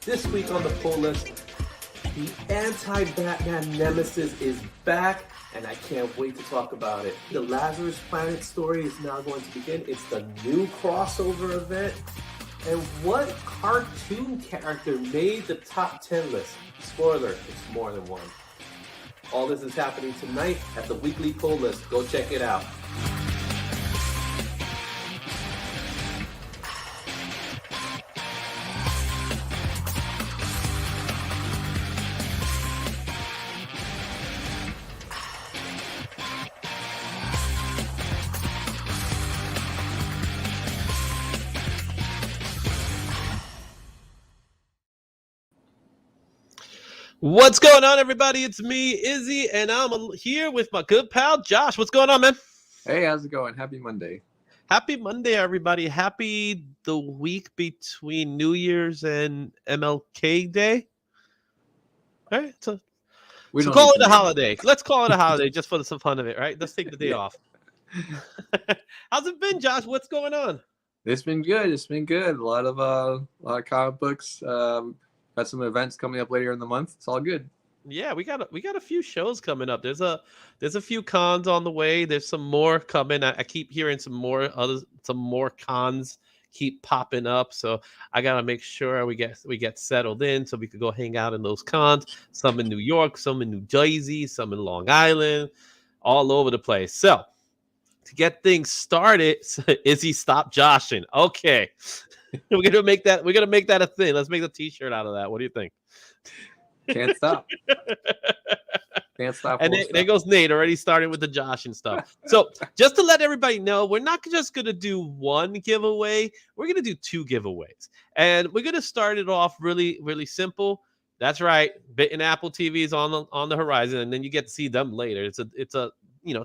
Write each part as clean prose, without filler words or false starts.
This week on the pull list, the anti-Batman Nemesis is back, and I can't wait to talk about it. The Lazarus Planet story is now going to begin. It's the new crossover event. And what cartoon character made the top 10 list? Spoiler, it's more than one. All this is happening tonight at the weekly pull list. Go check it out. What's going on, everybody? It's me, Izzy, and I'm here with my good pal, Josh. What's going on, man? Hey, how's it going? Happy Monday. Happy Monday, everybody. Happy the week between New Year's and MLK Day. All right, so call it a holiday. Let's call it a holiday just for the fun of it, right? Let's take the day off. How's it been, Josh? What's going on? It's been good. It's been good. A lot of comic books. Got some events coming up later in the month. It's all good. Yeah, we got a few shows coming up. There's a few cons on the way. There's some more coming. I keep hearing some more cons keep popping up. So I gotta make sure we get settled in so we could go hang out in those cons. Some in New York, some in New Jersey, some in Long Island, all over the place. So to get things started, Izzy, stop joshing. Okay. We're gonna make that a thing. Let's make a t-shirt out of that. What do you think? Can't stop. Can't stop. And there goes Nate already starting with the Josh and stuff. So just to let everybody know, we're not just gonna do one giveaway. We're gonna do two giveaways, and we're gonna start it off really, really simple. That's right. Bit and Apple TV is on the horizon, and then you get to see them later. It's a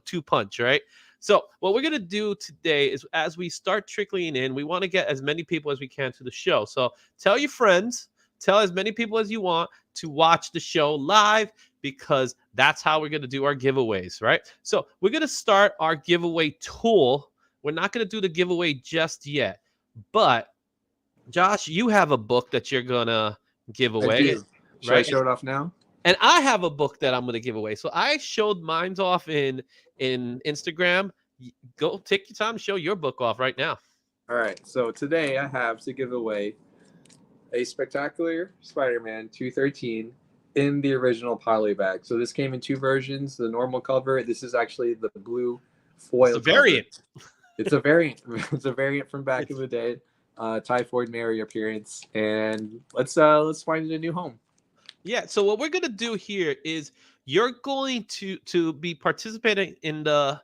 two punch, right? So what we're going to do today is, as we start trickling in, we want to get as many people as we can to the show. So tell your friends, tell as many people as you want to watch the show live, because that's how we're going to do our giveaways, right? So we're going to start our giveaway tool. We're not going to do the giveaway just yet, but Josh, you have a book that you're going to give away. Should I show it off now? And I have a book that I'm going to give away. So I showed mine off in Instagram. Go take your time to show your book off right now. All right. So today I have to give away a Spectacular Spider-Man 213 in the original poly bag. So this came in two versions. The normal cover. This is actually the blue foil. It's a variant. It's a variant. It's a variant from back in the day. Typhoid Mary appearance. And let's find it a new home. Yeah, so what we're going to do here is you're going to be participating in the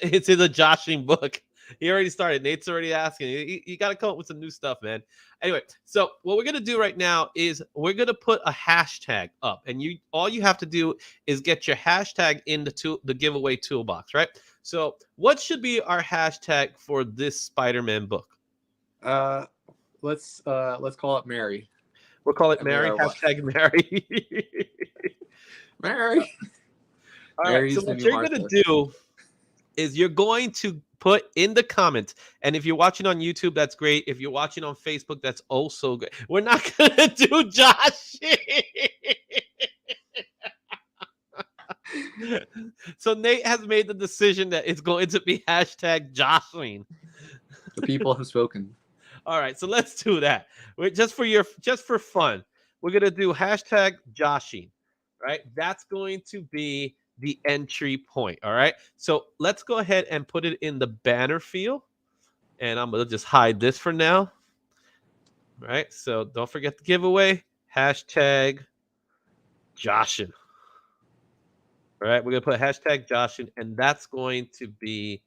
it's in the Joshing book. He already started. Nate's already asking. You got to come up with some new stuff, man. Anyway, so what we're going to do right now is we're going to put a hashtag up, and all you have to do is get your hashtag in the giveaway toolbox, right? So what should be our hashtag for this Spider-Man book? Let's call it Mary. We'll call it Mary. Hashtag Mary. Mary. All right. So what you're going to do is you're going to put in the comments. And if you're watching on YouTube, that's great. If you're watching on Facebook, that's also great. We're not going to do Josh. So Nate has made the decision that it's going to be hashtag Joshing. The people have spoken. All right, so let's do that. Just for fun, we're gonna do hashtag Joshing, right? That's going to be the entry point. All right. So let's go ahead and put it in the banner field, and I'm gonna just hide this for now. All right. So don't forget the giveaway hashtag Joshing. All right, we're gonna put hashtag Joshing, and that's going to be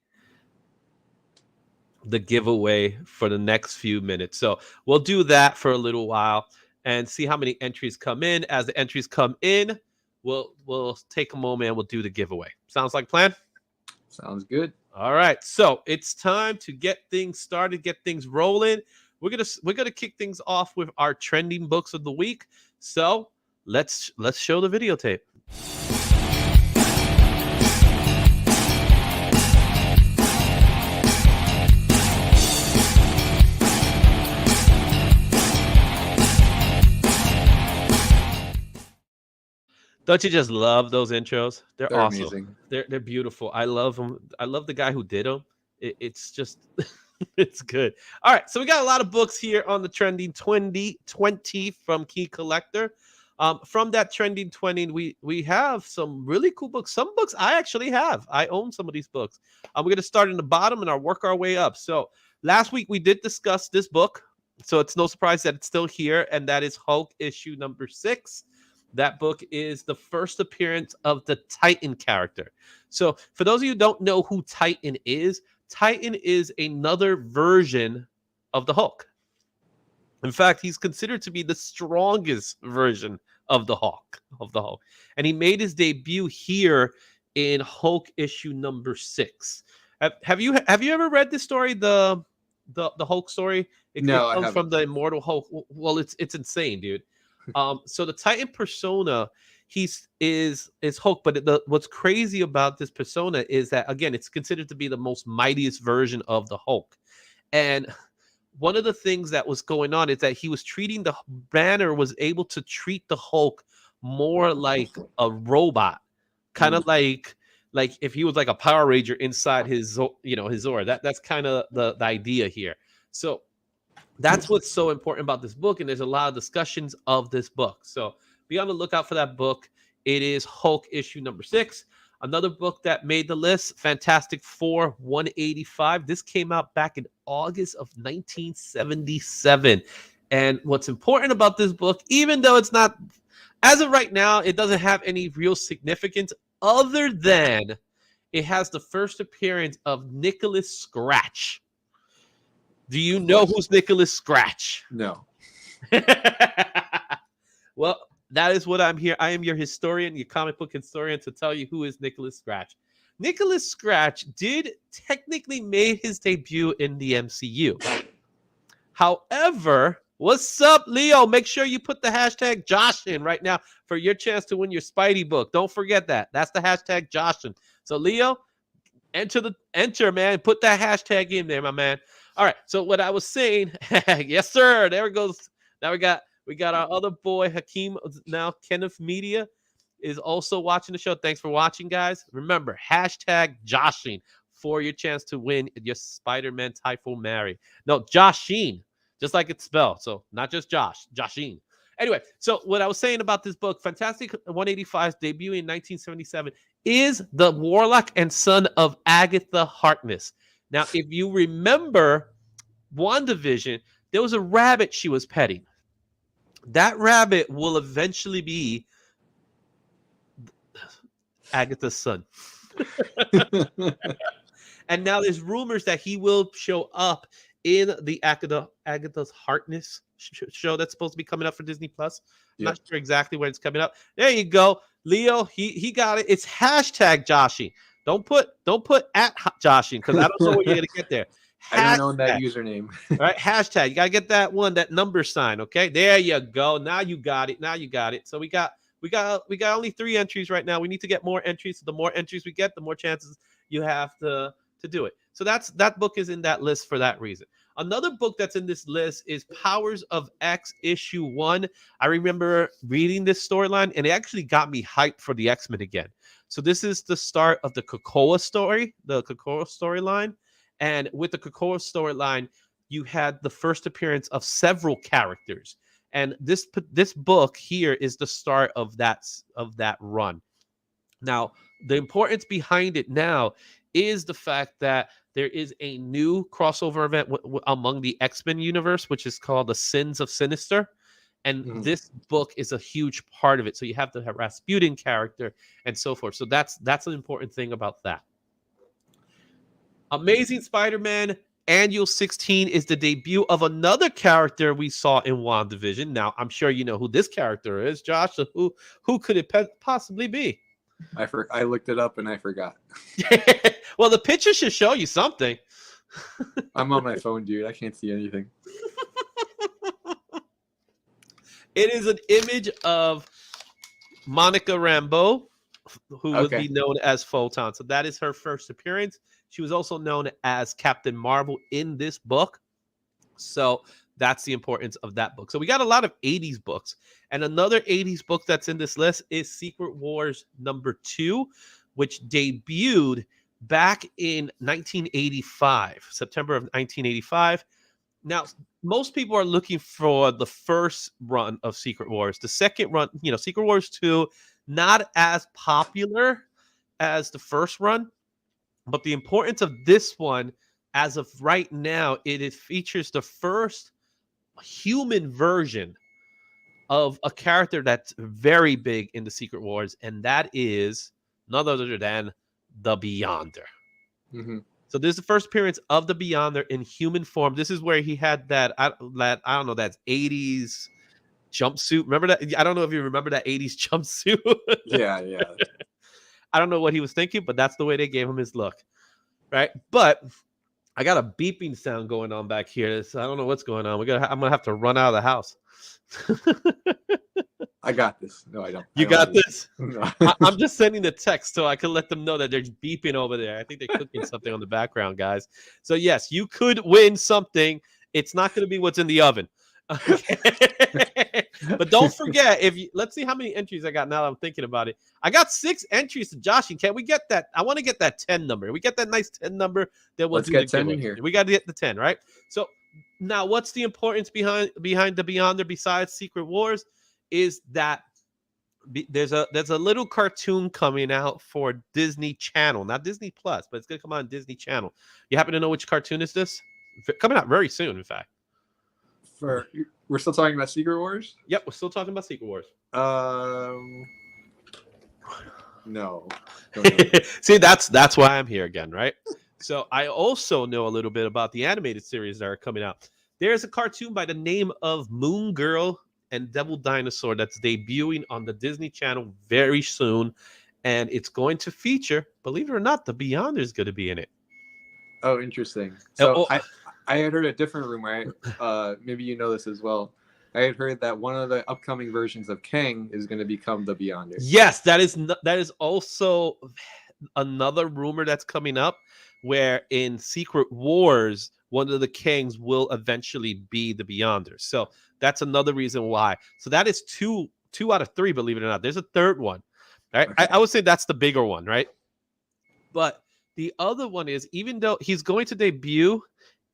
the giveaway for the next few minutes. So we'll do that for a little while and see how many entries come in. As the entries come in, we'll take a moment and we'll do the giveaway. Sounds like a plan? Sounds good. All right. So it's time to get things started, get things rolling. We're gonna kick things off with our trending books of the week. So let's show the videotape. Don't you just love those intros? They're They're awesome. amazing. They're beautiful. I love them. I love the guy who did them. It's just it's good. All right, so we got a lot of books here on the Trending 2020 from Key Collector. From that Trending 20, we have some really cool books. Some books I actually have. I own some of these books. We're going to start in the bottom and I'll work our way up. So last week we did discuss this book, so it's no surprise that it's still here, and that is Hulk issue number 6. That book is the first appearance of the Titan character. So for those of you who don't know who Titan is another version of the Hulk. In fact, he's considered to be the strongest version of the Hulk. And he made his debut here in Hulk issue number 6. Have you ever read this story, the Hulk story? No, I comes haven't. from the Immortal Hulk. Well, it's insane, dude. So the Titan persona, is Hulk, but what's crazy about this persona is that, again, it's considered to be the most mightiest version of the Hulk. And one of the things that was going on is that he was treating Banner was able to treat the Hulk more like a robot, kind of like if he was like a Power Ranger inside his Zora. That's kind of the idea here. So that's what's so important about this book, and there's a lot of discussions of this book. So be on the lookout for that book. It is Hulk issue number 6. Another book that made the list, Fantastic Four 185. This came out back in August of 1977. And what's important about this book, even though it's not, as of right now, it doesn't have any real significance other than it has the first appearance of Nicholas Scratch. Do you know who's Nicholas Scratch? No. Well, that is what I'm here. I am your historian, your comic book historian, to tell you who is Nicholas Scratch. Nicholas Scratch did technically made his debut in the MCU. However, what's up, Leo? Make sure you put the hashtag Josh in right now for your chance to win your Spidey book. Don't forget that. That's the hashtag Josh in. So, Leo, enter, man. Put that hashtag in there, my man. All right. So what I was saying, yes, sir. There it goes. Now we got our other boy, Hakeem. Now Kenneth Media is also watching the show. Thanks for watching, guys. Remember, hashtag Joshing for your chance to win your Spider-Man Typhoon Mary. No, Joshing, just like it's spelled. So not just Josh, Joshing. Anyway, so what I was saying about this book, Fantastic 185's debut in 1977, is the Warlock and son of Agatha Harkness. Now, if you remember WandaVision, there was a rabbit she was petting. That rabbit will eventually be Agatha's son. And now there's rumors that he will show up in the Agatha's Harkness show that's supposed to be coming up for Disney Plus. I'm not sure exactly when it's coming up. There you go. Leo, he got it. It's hashtag Joshing. Don't put at Joshing, because I don't know where you're gonna get there. I don't know that username. Right? Hashtag. You gotta get that number sign. Okay. There you go. Now you got it. So we got only 3 entries right now. We need to get more entries. So the more entries we get, the more chances you have to do it. So that book is in that list for that reason. Another book that's in this list is Powers of X issue 1. I remember reading this storyline, and it actually got me hyped for the X-Men again. So this is the start of the Krakoa story, the Krakoa storyline. And with the Krakoa storyline, you had the first appearance of several characters. And this book here is the start of that run. Now, the importance behind it now is the fact that there is a new crossover event among the X-Men universe, which is called the Sins of Sinister. And this book is a huge part of it. So you have the Rasputin character and so forth. So that's an important thing about that. Amazing Spider-Man Annual 16 is the debut of another character we saw in WandaVision. Now, I'm sure you know who this character is, Josh. So who could it possibly be? I looked it up and I forgot. Well, the picture should show you something. I'm on my phone, dude. I can't see anything. It is an image of Monica Rambeau, who would be known as Photon. So that is her first appearance. She was also known as Captain Marvel in this book. So That's the importance of that book. So we got a lot of 80s books. And another 80s book that's in this list is Secret Wars #2, which debuted back in 1985, September of 1985. Now, most people are looking for the first run of Secret Wars. The second run, Secret Wars 2, not as popular as the first run, but the importance of this one, as of right now, it features the first human version of a character that's very big in the Secret Wars, and that is none other than the Beyonder. Mm-hmm. So this is the first appearance of the Beyonder in human form. This is where he had that I don't know, that 80s jumpsuit. Remember that? I don't know if you remember that 80s jumpsuit. Yeah. I don't know what he was thinking, but that's the way they gave him his look, right? But I got a beeping sound going on back here. So I don't know what's going on. I'm gonna have to run out of the house. I got this. No, I don't. You got this? No. I'm just sending the text so I can let them know that there's beeping over there. I think they're cooking something on the background, guys. So yes, you could win something. It's not going to be what's in the oven. Okay. But don't forget, let's see how many entries I got now that I'm thinking about it. I got 6 entries to Joshing. Can we get that? I want to get that 10 number. We get that nice 10 number. Then we'll Let's get 10 in here. We got to get the 10, right? So now, what's the importance behind the Beyonder besides Secret Wars? Is that there's a little cartoon coming out for Disney Channel, not Disney Plus, but it's gonna come out on Disney Channel. You happen to know which cartoon is this? Coming out very soon, in fact. We're still talking about Secret Wars? Yep, we're still talking about Secret Wars. No. See, that's why I'm here again, right? So I also know a little bit about the animated series that are coming out. There's a cartoon by the name of Moon Girl and Devil Dinosaur that's debuting on the Disney Channel very soon, and it's going to feature, believe it or not, the Beyonder is going to be in it. Oh, interesting. So I had heard a different rumor. Maybe you know this as well. I had heard that one of the upcoming versions of Kang is going to become the Beyonder. Yes, that is also another rumor that's coming up, where in Secret Wars, one of the Kangs will eventually be the Beyonder. So that's another reason why. So that is two out of 3, believe it or not. There's a third one, right? Okay. I would say that's the bigger one, right? But the other one is, even though he's going to debut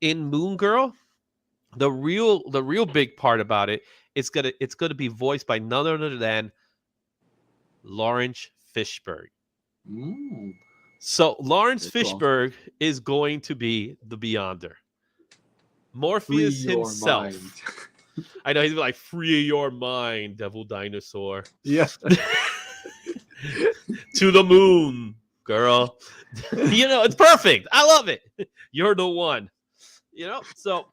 in Moon Girl, the real big part about it, it's gonna be voiced by none other than Lawrence Fishburne. Mm. So Lawrence Fishburne is going to be the Beyonder. Morpheus himself. I know, he's like, free your mind, Devil Dinosaur. Yeah. To the moon, girl. It's perfect. I love it. You're the one. So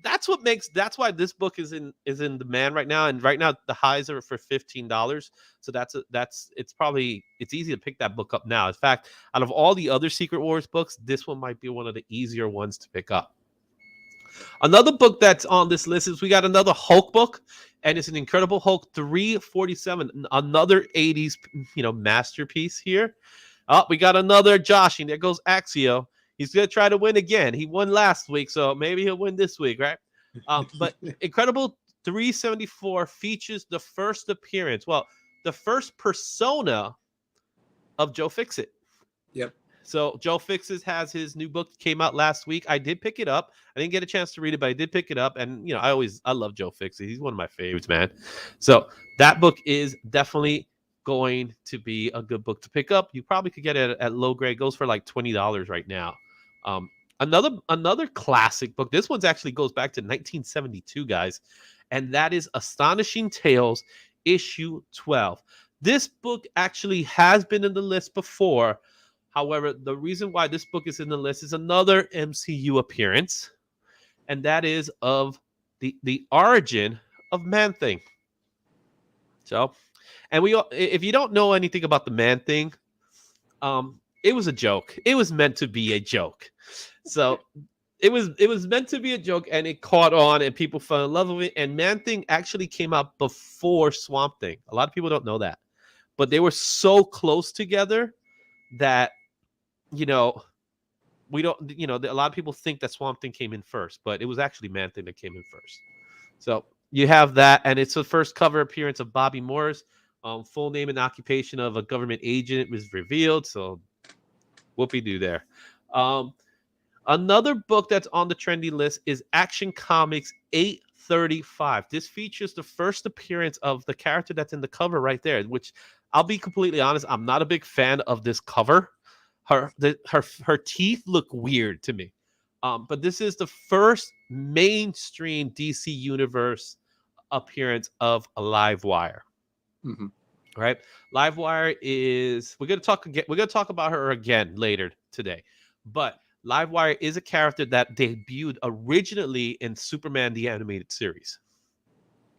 that's why this book is in demand right now. And right now the highs are for $15. So it's easy to pick that book up now. In fact, out of all the other Secret Wars books, this one might be one of the easier ones to pick up. Another book that's on this list is we got another Hulk book, and it's an Incredible Hulk 347, another 80s masterpiece here. Oh, we got another Joshing. There goes Axio. He's going to try to win again. He won last week, so maybe he'll win this week, right? But Incredible 374 features the first appearance, the first persona of Joe Fixit. Yep. So Joe Fixit has his new book, came out last week. I did pick it up. I didn't get a chance to read it, but I did pick it up. And, I love Joe Fixit. He's one of my favorites, man. So that book is definitely going to be a good book to pick up. You probably could get it at low grade. It goes for like $20 right now. Another classic book. This one's actually goes back to 1972, guys. And that is Astonishing Tales, issue 12. This book actually has been in the list before. However, the reason why this book is in the list is another MCU appearance, and that is of the origin of Man-Thing. So, and if you don't know anything about the Man-Thing, it was a joke. It was meant to be a joke. So it was meant to be a joke, and it caught on, and people fell in love with it. And Man-Thing actually came out before Swamp Thing. A lot of people don't know that, but they were so close together that we don't, a lot of people think that Swamp Thing came in first, but it was actually Man Thing that came in first. So you have that, and it's the first cover appearance of Bobby Morris. Full name and occupation of a government agent was revealed, so whoopee-doo there. Another book that's on the trendy list is Action Comics 835. This features the first appearance of the character that's in the cover right there, which I'll be completely honest, I'm not a big fan of this cover. Her teeth look weird to me. But this is the first mainstream DC Universe appearance of a Livewire. Mm-hmm. Right? Livewire is we're gonna talk about her again later today. But Livewire is a character that debuted originally in Superman the Animated Series.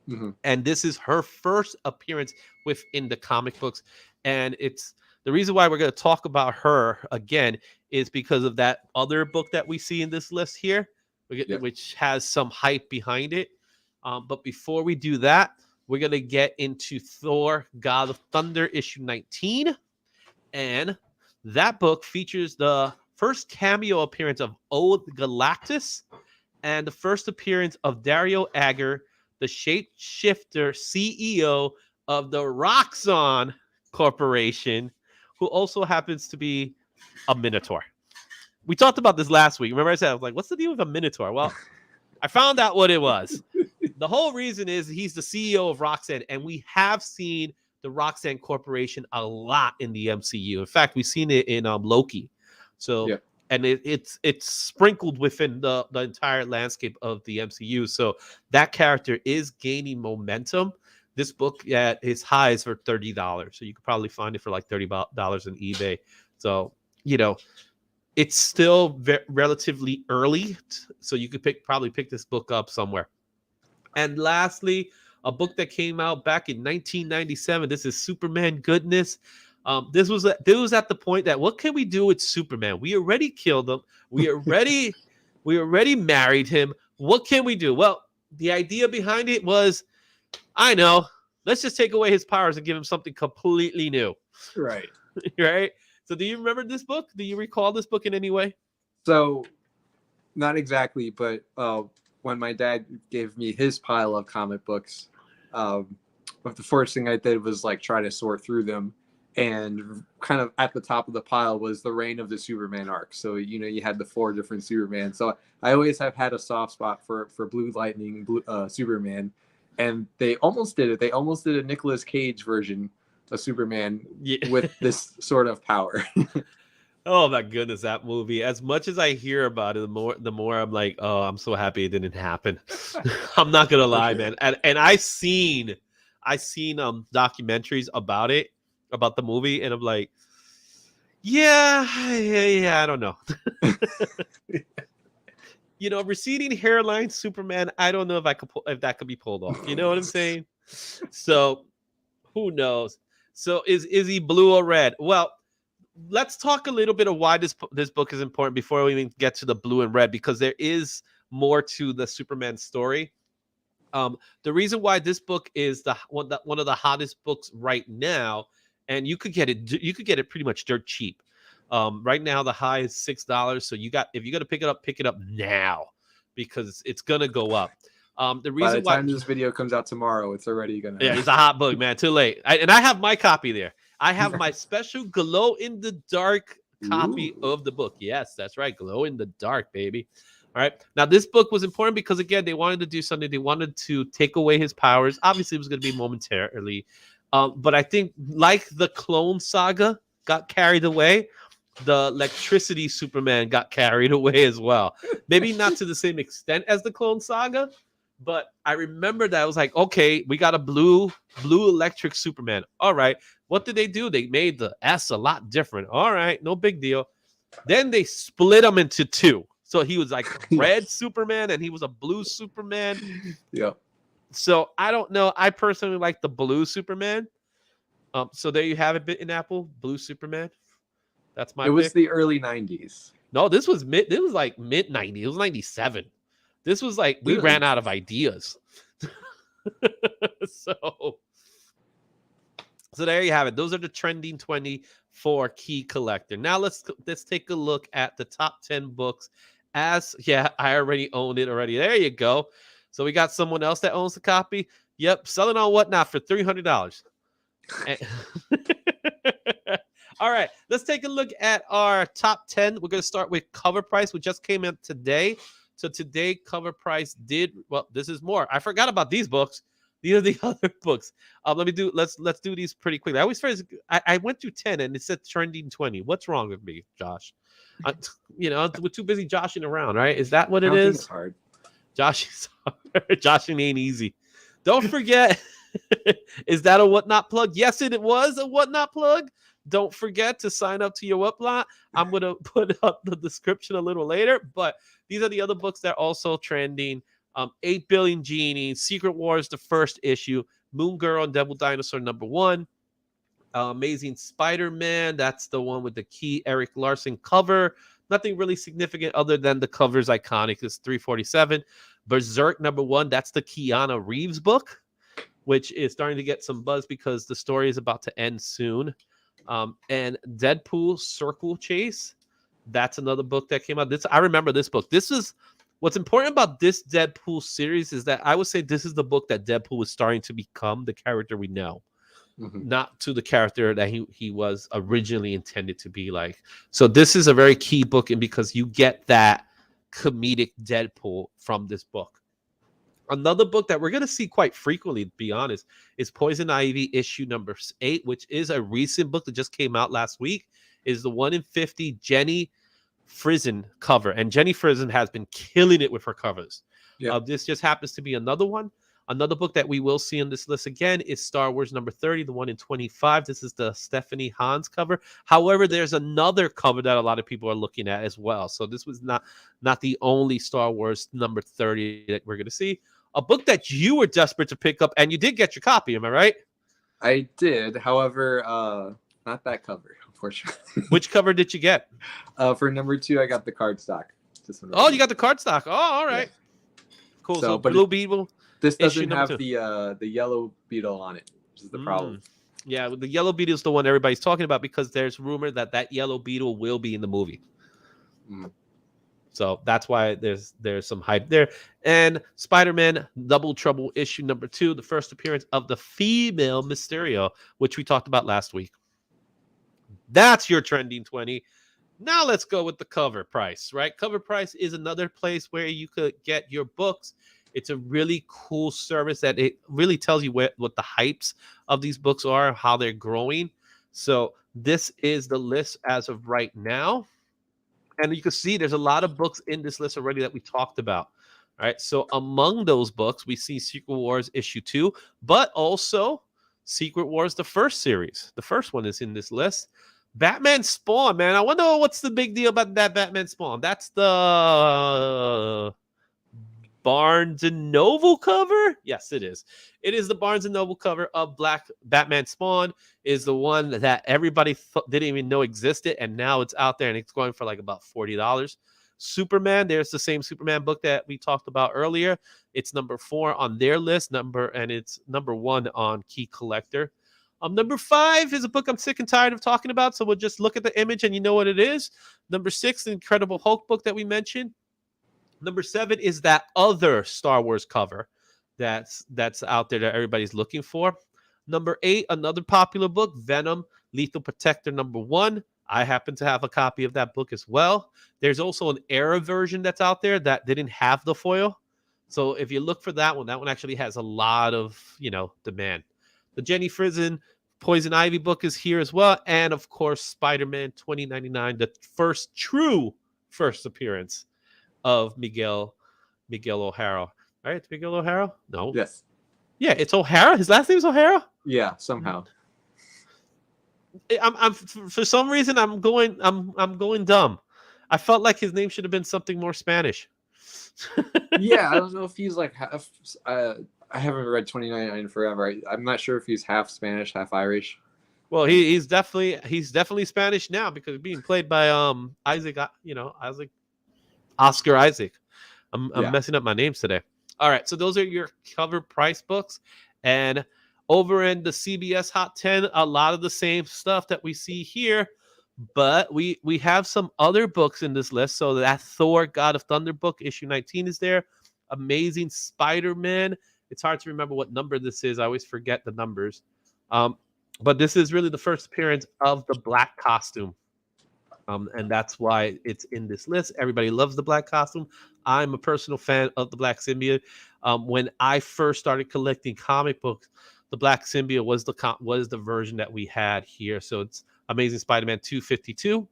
Mm-hmm. And this is her first appearance within the comic books. And it's the reason why we're going to talk about her again is because of that other book that we see in this list here, which has some hype behind it. But before we do that, we're going to get into Thor, God of Thunder, issue 19. And that book features the first cameo appearance of Old Galactus and the first appearance of Dario Agger, the shapeshifter CEO of the Roxxon Corporation, who also happens to be a Minotaur. We talked about this last week. Remember I said, I was like, what's the deal with a Minotaur? Well, I found out what it was. The whole reason is he's the CEO of Roxxon, and we have seen the Roxxon Corporation a lot in the MCU. In fact, we've seen it in Loki. So, and it's sprinkled within the entire landscape of the MCU. So that character is gaining momentum. This book at its highs for $30. So you could probably find it for like $30 on eBay. So, it's still relatively early. So you could probably pick this book up somewhere. And lastly, a book that came out back in 1997. This is Superman Goodness. This was at the point that what can we do with Superman? We already killed him. We already married him. What can we do? Well, the idea behind it was, I know, let's just take away his powers and give him something completely new. Right. Right. So do you remember this book? Do you recall this book in any way? So not exactly, but when my dad gave me his pile of comic books, the first thing I did was like try to sort through them. And kind of at the top of the pile was the Reign of the Superman arc. So, you had the 4 different Superman. So I always have had a soft spot for Blue Lightning, Superman. And they almost did it. They almost did a Nicolas Cage version of Superman with this sort of power. Oh my goodness, that movie. As much as I hear about it, the more I'm like, oh, I'm so happy it didn't happen. I'm not gonna lie, man. And I've seen documentaries about it, about the movie, and I'm like, yeah, I don't know. Receding hairline Superman, I don't know if that could be pulled off. You know what I'm saying? So who knows? So is he blue or red? Well, let's talk a little bit of why this book is important before we even get to the blue and red, because there is more to the Superman story. The reason why this book is one of the hottest books right now, and you could get it pretty much dirt cheap. Right now the high is $6. So if you're gonna pick it up now, because it's gonna go up. The reason By the time this video comes out tomorrow, it's already gonna. Yeah, it's a hot book, man. Too late. I have my copy there. I have my special glow in the dark copy of the book. Yes, that's right. Glow in the dark, baby. All right. Now, this book was important because, again, they wanted to do something. They wanted to take away his powers. Obviously, it was going to be momentarily. But I think, like the Clone Saga got carried away, the Electricity Superman got carried away as well. Maybe not to the same extent as the Clone Saga, but I remember that I was like, okay, we got a blue electric Superman. All right. What did they do? They made the S a lot different. All right. No big deal. Then they split them into 2. So he was like a red Superman and he was a blue Superman. Yeah. So I don't know. I personally like the blue Superman. So there you have it, in Apple, blue Superman. That's my pick. It was the early 90s. No, this was like mid 90s. It was 97. This was like we ran out of ideas. So So there you have it. Those are the trending 20 for Key Collector. Now let's take a look at the top 10 books. I already owned it already. There you go. So we got someone else that owns the copy. Yep, selling on Whatnot for $300. All right, let's take a look at our top 10. We're going to start with cover price, which just came in today. So today, cover price this is more. I forgot about these books. These are the other books. Let's do these pretty quickly. I always first I went through 10 and it said trending 20. What's wrong with me, Josh? We're too busy joshing around, right? Is that what it is? It's hard. Joshing's hard. Joshing ain't easy. Don't forget. Is that a Whatnot plug? Yes, it was a Whatnot plug. Don't forget to sign up to your Whatnot. I'm going to put up the description a little later, but these are the other books that are also trending. 8 Billion Genies, Secret Wars, the first issue, Moon Girl and Devil Dinosaur #1, Amazing Spider-Man, that's the one with the key Eric Larson cover. Nothing really significant other than the cover's iconic. It's 347. Berserk #1, that's the Keanu Reeves book, which is starting to get some buzz because the story is about to end soon. And Deadpool Circle Chase, that's another book that came out. I remember this book. This is what's important about this Deadpool series is that I would say this is the book that Deadpool was starting to become the character we know, not to the character that he was originally intended to be like. So this is a very key book, and because you get that comedic Deadpool from this book. Another book that we're going to see quite frequently, to be honest, is Poison Ivy issue #8, which is a recent book that just came out last week. Is the 1 in 50 Jenny Frison cover, and Jenny Frison has been killing it with her covers. This just happens to be another one. Another book that we will see on this list again is Star Wars #30, the 1 in 25. This is the Stephanie Hans cover. However, there's another cover that a lot of people are looking at as well. So this was not the only Star Wars #30 that we're going to see. A book that you were desperate to pick up, and you did get your copy. Am I right? I did. However, not that cover, unfortunately. Which cover did you get? For #2, I got the cardstock. You got the cardstock. Oh, all right. Yeah. Cool. So Blue Beetle. This doesn't have the yellow beetle on it, which is the problem. Yeah, the yellow beetle is the one everybody's talking about because there's rumor that yellow beetle will be in the movie. So that's why there's some hype there. And Spider-Man Double Trouble issue #2, the first appearance of the female Mysterio, which we talked about last week. That's your trending 20. Now let's go with the cover price, right? Cover price is another place where you could get your books. It's a really cool service that it really tells you what the hypes of these books are, how they're growing. So this is the list as of right now. And you can see there's a lot of books in this list already that we talked about. All right. So among those books, we see Secret Wars issue 2, but also Secret Wars, the first series. The first one is in this list. Batman Spawn, man. I wonder what's the big deal about that Batman Spawn. That's the Barnes & Noble cover? Yes, it is. It is the Barnes & Noble cover of Black Batman Spawn. Is the one that everybody didn't even know existed, and now it's out there, and it's going for like about $40. Superman, there's the same Superman book that we talked about earlier. It's #4 on their list, and it's #1 on Key Collector. #5 is a book I'm sick and tired of talking about, so we'll just look at the image and you know what it is. #6, the Incredible Hulk book that we mentioned. #7 is that other Star Wars cover that's out there that everybody's looking for. #8, another popular book, Venom, Lethal Protector #1. I happen to have a copy of that book as well. There's also an era version that's out there that didn't have the foil. So if you look for that one actually has a lot of, demand. The Jenny Frison Poison Ivy book is here as well. And of course, Spider-Man 2099, the first appearance of Miguel O'Hara. Right? It's Miguel O'Hara? No. Yes. Yeah, it's O'Hara. His last name is O'Hara? Yeah, somehow. I'm for some reason I'm going dumb. I felt like his name should have been something more Spanish. Yeah, I don't know if he's like half. I haven't read 2099 forever. I'm not sure if he's half Spanish, half Irish. Well, he's definitely Spanish now because being played by Oscar Isaac. I'm messing up my names today. All right, so those are your cover price books, and Over in the CBS Hot 10, a lot of the same stuff that we see here, but we have some other books in this list. So that Thor God of Thunder book, issue 19 is there. Amazing Spider-Man. It's hard to remember what number this is. I always forget the numbers. But this is really the first appearance of the black costume. And that's why it's in this list. Everybody loves the black costume. I'm a personal fan of the black symbiote. When I first started collecting comic books, the black symbiote was the version that we had here. So it's Amazing Spider-Man 252.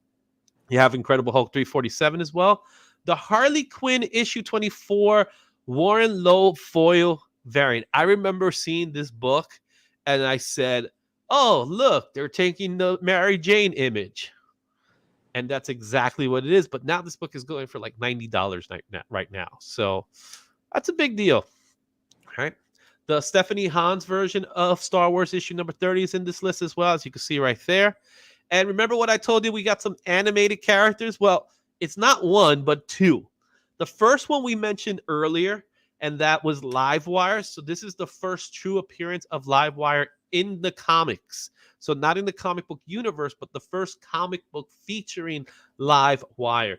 You have Incredible Hulk 347 as well. The Harley Quinn issue 24 Warren Lowe foil variant. I remember seeing this book and I said, oh, look, they're taking the Mary Jane image. And that's exactly what it is. But now this book is going for like $90 right now. So that's a big deal. All right. The Stephanie Hans version of Star Wars issue number 30 is in this list as well, as you can see right there. And remember what I told you? We got some animated characters. Well, it's not one, but two. The first one we mentioned earlier, and that was Livewire. So this is the first true appearance of Livewire in the comics. So not in the comic book universe, but the first comic book featuring Livewire.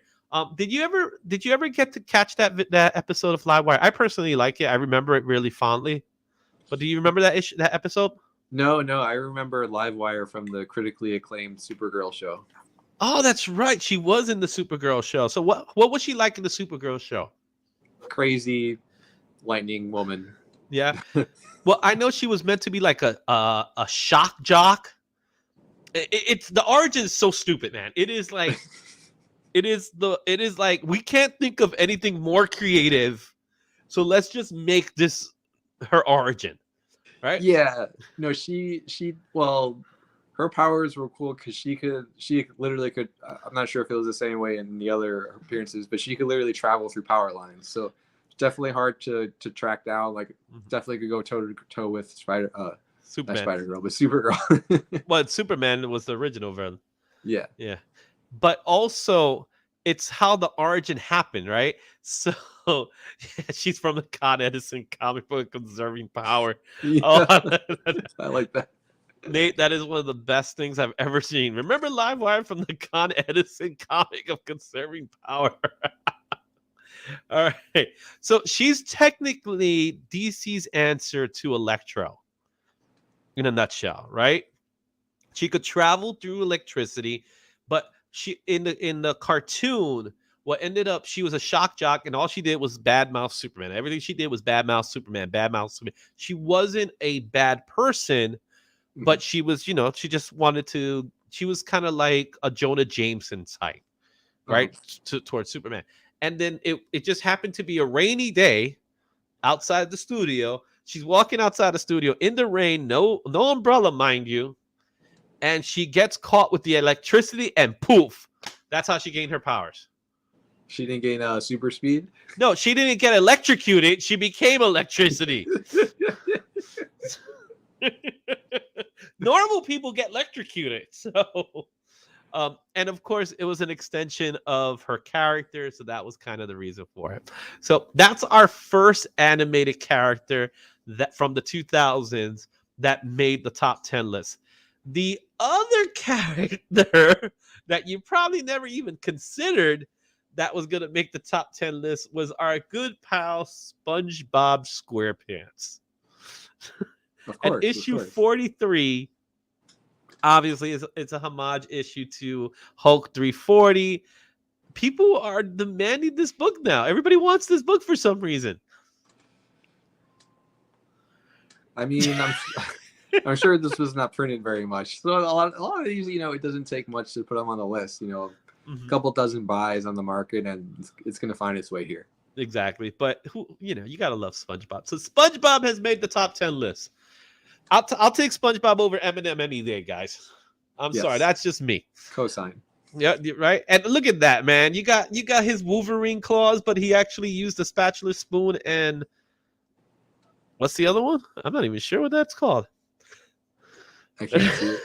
Did you ever get to catch that episode of Livewire? I personally like it. I remember it really fondly. But do you remember that episode? No, I remember Livewire from the critically acclaimed Supergirl show. Oh, that's right. She was in the Supergirl show. So what was she like in the Supergirl show? Crazy lightning woman. Yeah. Well, I know she was meant to be like a shock jock. It's the origin is so stupid, man. It is like it is like we can't think of anything more creative. So let's just make this her origin. Right? Yeah. No, well, her powers were cool because she literally could, I'm not sure if it was the same way in the other appearances, but she could literally travel through power lines. So it's definitely hard to track down. Like, definitely could go toe to toe with Superman. Not Spider-Girl, but Supergirl. Well, Superman was the original villain. Yeah. Yeah. But also, it's how the origin happened, right? So she's from the Con Edison comic book Conserving Power. Yeah. Oh, I like that. Nate, that is one of the best things I've ever seen. Remember Livewire from the Con Edison comic of Conserving Power? All right. So she's technically DC's answer to Electro in a nutshell, right? She could travel through electricity, but she in the cartoon, what ended up, she was a shock jock, and all she did was badmouth Superman. Everything she did was badmouth Superman. She wasn't a bad person, but she was, she just wanted to. She was kind of like a Jonah Jameson type, right, towards Superman. And then it just happened to be a rainy day outside the studio. She's walking outside the studio in the rain, no umbrella, mind you, and she gets caught with the electricity, and poof, that's how she gained her powers. She didn't gain super speed? No, she didn't get electrocuted. She became electricity. Normal people get electrocuted. So, and of course, it was an extension of her character. So that was kind of the reason for it. So that's our first animated character that from the 2000s that made the top 10 list. The other character that you probably never even considered that was going to make the top 10 list was our good pal SpongeBob SquarePants. Of course, and issue 43, obviously, it's a homage issue to Hulk 340. People are demanding this book now. Everybody wants this book for some reason. I mean, I'm sure this was not printed very much. So a lot of these, it doesn't take much to put them on the list. A couple dozen buys on the market, and it's going to find its way here. Exactly. But you gotta love SpongeBob. So SpongeBob has made the top 10 list. I'll take SpongeBob over Eminem any day, guys. I'm sorry, that's just me. Cosign. Yeah, right. And look at that, man. You got his Wolverine claws, but he actually used a spatula spoon and what's the other one? I'm not even sure what that's called. I can't see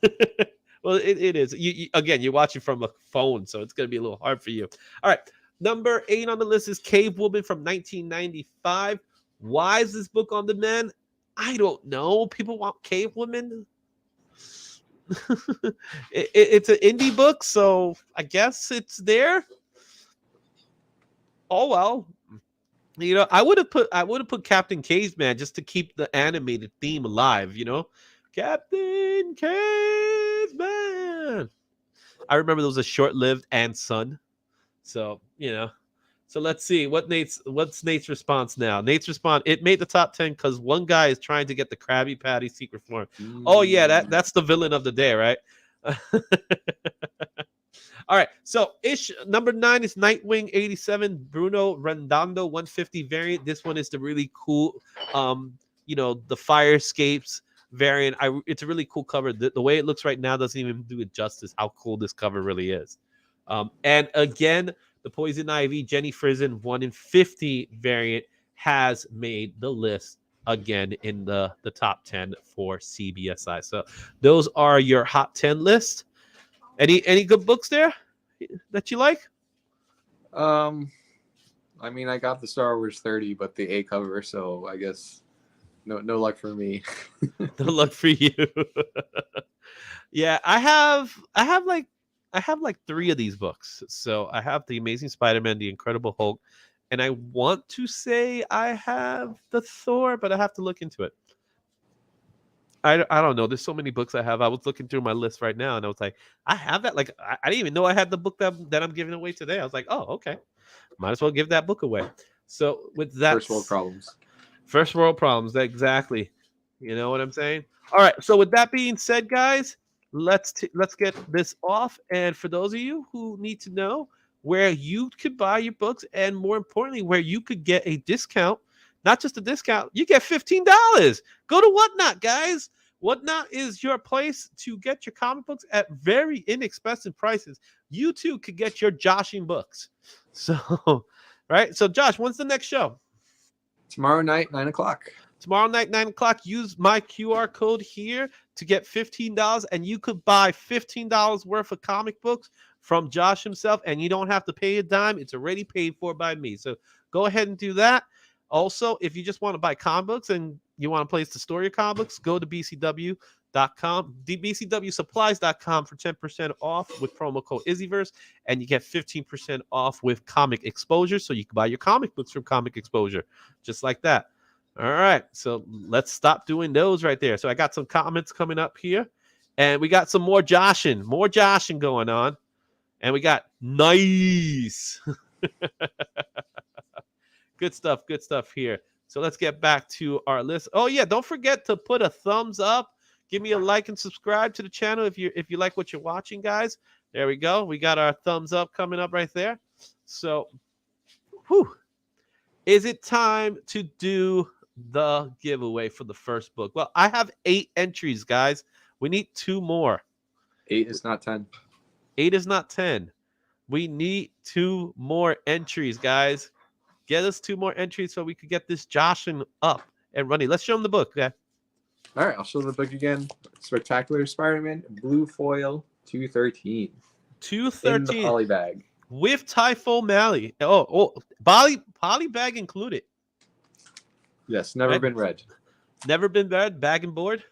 it. Well, it is. Again, you're watching from a phone, so it's going to be a little hard for you. All right. Number 8 on the list is Cave Woman from 1995. Why is this book on demand? I don't know. People want cave women. It's an indie book, so I guess it's there. Oh well. You know, I would have put Captain Caveman just to keep the animated theme alive, you know? Captain Caveman. I remember there was a short-lived and son. So, you know. So let's see what's Nate's response now. Nate's response, it made the top 10 because one guy is trying to get the Krabby Patty secret form. Oh yeah, that's the villain of the day, right? All right, so number 9 is Nightwing 87 Bruno Redondo 150 variant. This one is the really cool, you know, the fire escapes variant. It's a really cool cover. The way it looks right now doesn't even do it justice how cool this cover really is. And again, the Poison Ivy Jenny Frison 1 in 50 variant has made the list again in the top 10 for CBSI. So those are your hot 10 lists. Any good books there that you like? I mean, I got the Star Wars 30, but the A cover, so I guess no luck for me. No luck for you. Yeah, I have like 3 of these books. So I have the Amazing Spider-Man, the Incredible Hulk, and I want to say I have the Thor, but I have to look into it. I don't know. There's so many books I have. I was looking through my list right now, and I was like, I have that. Like, I didn't even know I had the book that I'm giving away today. I was like, oh, okay. Might as well give that book away. So with that, First world problems. First world problems, exactly. You know what I'm saying? All right. So with that being said, guys, let's get this off. And for those of you who need to know where you could buy your books, and more importantly, where you could get a discount. Not just a discount, you get $15. Go to Whatnot, guys. Whatnot is your place to get your comic books at very inexpensive prices. You too could get your Joshing books. So, right? So, Josh, when's the next show? Tomorrow night, 9 o'clock. Tomorrow night, 9 o'clock. Use my QR code here to get $15, and you could buy $15 worth of comic books from Josh himself, and you don't have to pay a dime. It's already paid for by me. So, go ahead and do that. Also, if you just want to buy comic books and you want a place to store your comic books, go to bcw.com, bcwsupplies.com for 10% off with promo code Izzyverse, and you get 15% off with ComicXposure, so you can buy your comic books from ComicXposure, just like that. All right, so let's stop doing those right there. So I got some comments coming up here, and we got some more joshing going on, and we got nice. Good stuff here. So let's get back to our list. Oh yeah, don't forget to put a thumbs up. Give me a like and subscribe to the channel if you like what you're watching, guys. There we go. We got our thumbs up coming up right there. So, is it time to do the giveaway for the first book? Well, I have 8 entries, guys. We need 2 more. 8 is not 10. 8 is not 10. We need 2 more entries, guys. Get us 2 more entries so we could get this Joshing up and running. Let's show them the book, okay? All right, I'll show the book again. Spectacular Spider-Man, blue foil, 213. 213. In the poly bag. With Typho Malley. Oh, poly bag included. Yes, never been read. Never been read. Bag and board?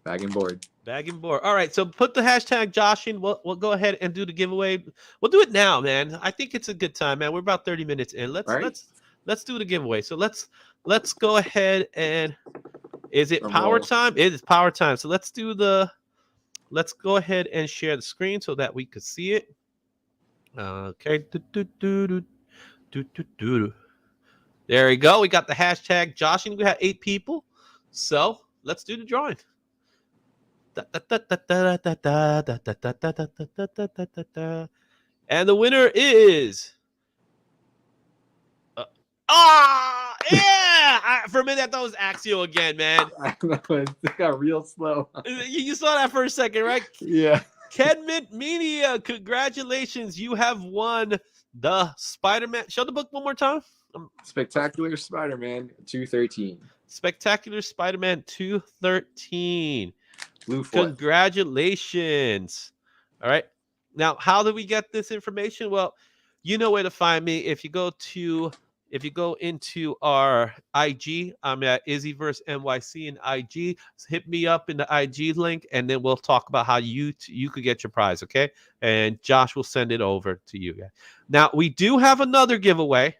Bag and board. Bag and board. All right, so put the hashtag Joshing. We'll go ahead and do the giveaway. We'll do it now, man. I think it's a good time, man. We're about 30 minutes in. Let's do the giveaway. So let's go ahead and is it power time? It is power time. So let's go ahead and share the screen so that we could see it. Okay. There we go. We got the hashtag Joshing. We have 8 people. So let's do the drawing. And the winner is yeah! For a minute, I thought it was Axio again, man. I know, it got real slow. You saw that for a second, right? Yeah. Kedmint Media, congratulations. You have won the Spider-Man. Show the book one more time. Spectacular Spider-Man 213. Spectacular Spider-Man 213. Blue foil. Congratulations. All right. Now, how do we get this information? Well, you know where to find me. If you go to If you go into our IG, I'm at Izzyverse NYC and IG. Hit me up in the IG link, and then we'll talk about how you could get your prize, okay? And Josh will send it over to you guys. Now, we do have another giveaway.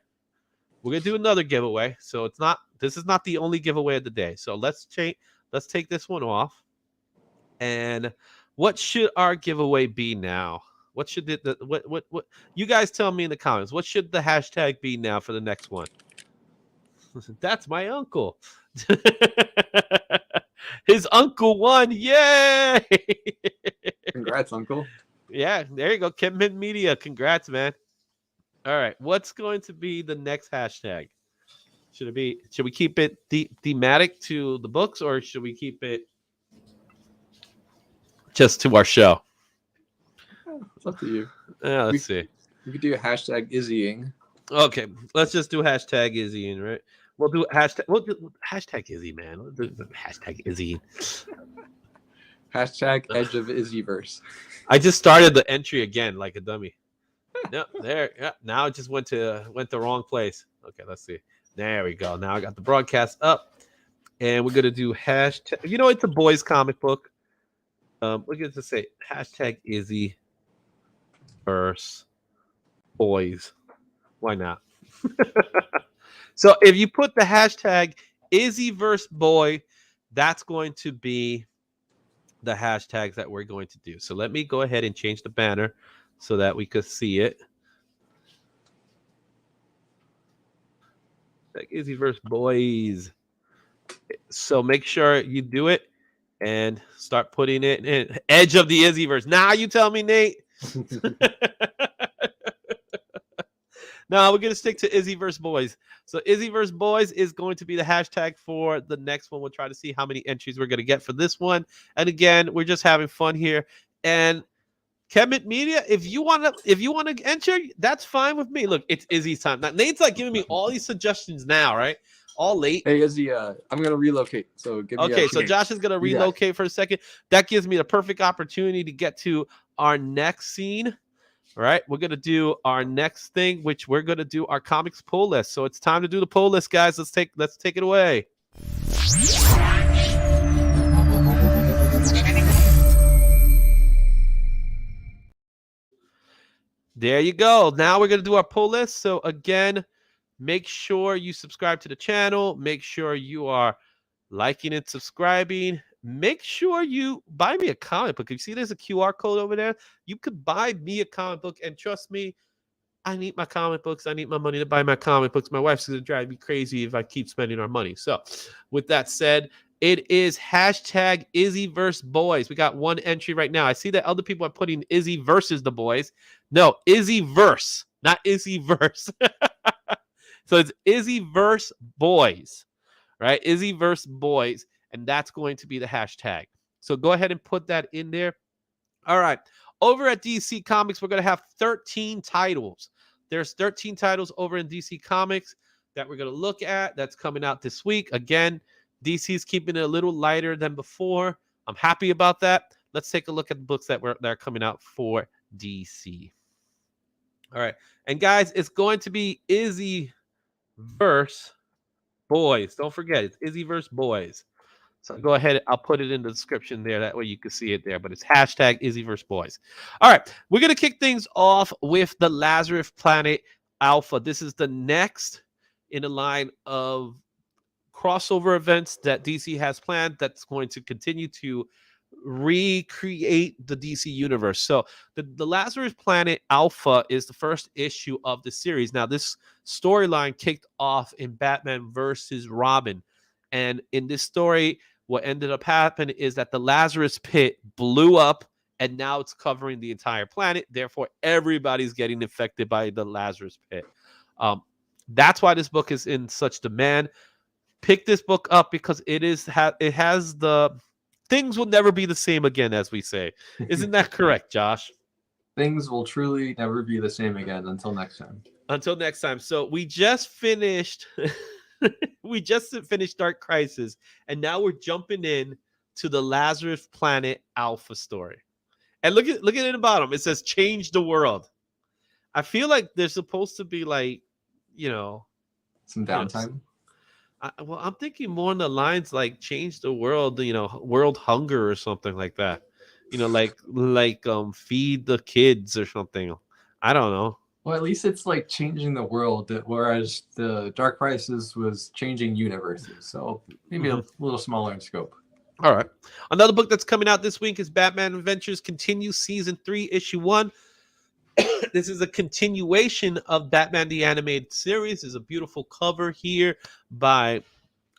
We're gonna do another giveaway, so this is not the only giveaway of the day. So let's take this one off. And what should our giveaway be now? What should what you guys tell me in the comments? What should the hashtag be now for the next one? That's my uncle. His uncle won. Yay! Congrats, Uncle. Yeah, there you go. Kidman Media. Congrats, man. All right. What's going to be the next hashtag? Should we keep it thematic to the books, or should we keep it just to our show? It's up to you. Let's see. We could do a hashtag Izzying. Okay, let's just do hashtag Izzying, right? We'll do hashtag Izzy, man. We'll do hashtag Izzy. Hashtag Edge of Izzyverse. I just started the entry again like a dummy. No, there. Yeah, now it just went the wrong place. Okay, let's see. There we go. Now I got the broadcast up, and we're gonna do hashtag. You know, it's a boys' comic book. We're gonna say hashtag Izzy verse boys. Why not? So if you put the hashtag Izzyverse boy, that's going to be the hashtags that we're going to do. So let me go ahead and change the banner so that we could see it. Like Izzyverse boys. So make sure you do it and start putting it in. Edge of the Izzyverse. Now you tell me, Nate. No, we're going to stick to Izzyverse Boys. So Izzyverse Boys is going to be the hashtag for the next one. We'll try to see how many entries we're going to get for this one. And again, we're just having fun here. And Kemet Media, if you want to enter, that's fine with me. Look, it's Izzy's time. Now, Nate's like giving me all these suggestions now, right? All late. Hey, Izzy, I'm going to relocate. So give me okay, so Josh is going to relocate for a second. That gives me the perfect opportunity to get to our next scene. All right, we're going to do our next thing, which we're going to do our comics pull list. So it's time to do the pull list, guys. Let's take it away. There you go. Now we're going to do our pull list. So again, make sure you subscribe to the channel. Make sure you are liking and subscribing. Make sure you buy me a comic book. You see there's a QR code over there? You could buy me a comic book, and trust me, I need my comic books. I need my money to buy my comic books. My wife's going to drive me crazy if I keep spending our money. So with that said, it is hashtag Izzyverse Boys. We got one entry right now. I see that other people are putting Izzy versus the boys. No, Izzyverse, not Izzyverse. So it's Izzyverse Boys, right? Izzyverse Boys. And that's going to be the hashtag. So go ahead and put that in there. All right. Over at DC Comics, we're going to have 13 titles. There's 13 titles over in DC Comics that we're going to look at. That's coming out this week. Again, DC's keeping it a little lighter than before. I'm happy about that. Let's take a look at the books that are coming out for DC. All right. And guys, it's going to be Izzyverse Boys. Don't forget, it's Izzyverse Boys. So go ahead. I'll put it in the description there. That way you can see it there. But it's hashtag Izzyverse Boys. All right. We're going to kick things off with the Lazarus Planet Alpha. This is the next in a line of crossover events that DC has planned that's going to continue to recreate the DC universe. So the Lazarus Planet Alpha is the first issue of the series. Now, this storyline kicked off in Batman versus Robin. And in this story, what ended up happening is that the Lazarus Pit blew up, and now it's covering the entire planet. Therefore, everybody's getting infected by the Lazarus Pit. That's why this book is in such demand. Pick this book up because it has the things will never be the same again, as we say. Isn't that correct, Josh? Things will truly never be the same again until next time. Until next time. So we just finished... we just finished Dark Crisis, and now we're jumping in to the Lazarus Planet Alpha story. And look at it in the bottom. It says change the world. I feel like there's supposed to be like, you know, Some downtime. Well, I'm thinking more on the lines like change the world, world hunger or something like that. Like feed the kids or something. I don't know. Well, at least it's like changing the world, whereas the Dark Crisis was changing universes. So maybe a little smaller in scope. All right. Another book that's coming out this week is Batman Adventures Continue Season 3, Issue 1. This is a continuation of Batman the Animated Series. There's a beautiful cover here by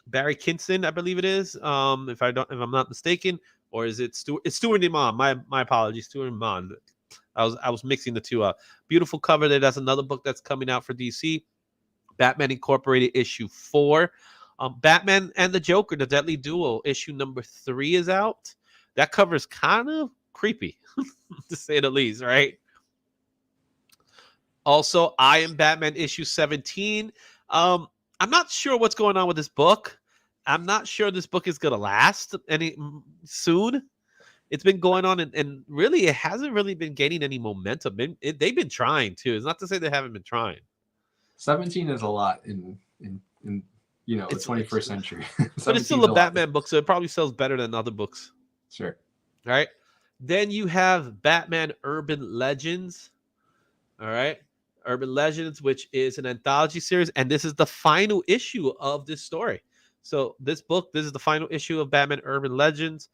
Barry Kinson, I believe it is. If I'm not mistaken, or is it Stuart? It's Stuart Imam. My apologies, Stuart Imam. I was mixing the two up. Beautiful cover there. That's another book that's coming out for DC. Batman Incorporated issue 4. Batman and the Joker, the Deadly Duel, issue number 3 is out. That cover is kind of creepy, to say the least, right? Also, I Am Batman issue 17. I'm not sure what's going on with this book. I'm not sure this book is going to last any soon. It's been going on, and really, it hasn't really been gaining any momentum. They've been trying, too. It's not to say they haven't been trying. 17 is a lot in the 21st century. But it's still a Batman book, so it probably sells better than other books. Sure. All right. Then you have Batman Urban Legends. All right. Urban Legends, which is an anthology series, and this is the final issue of this story. So this is the final issue of Batman Urban Legends.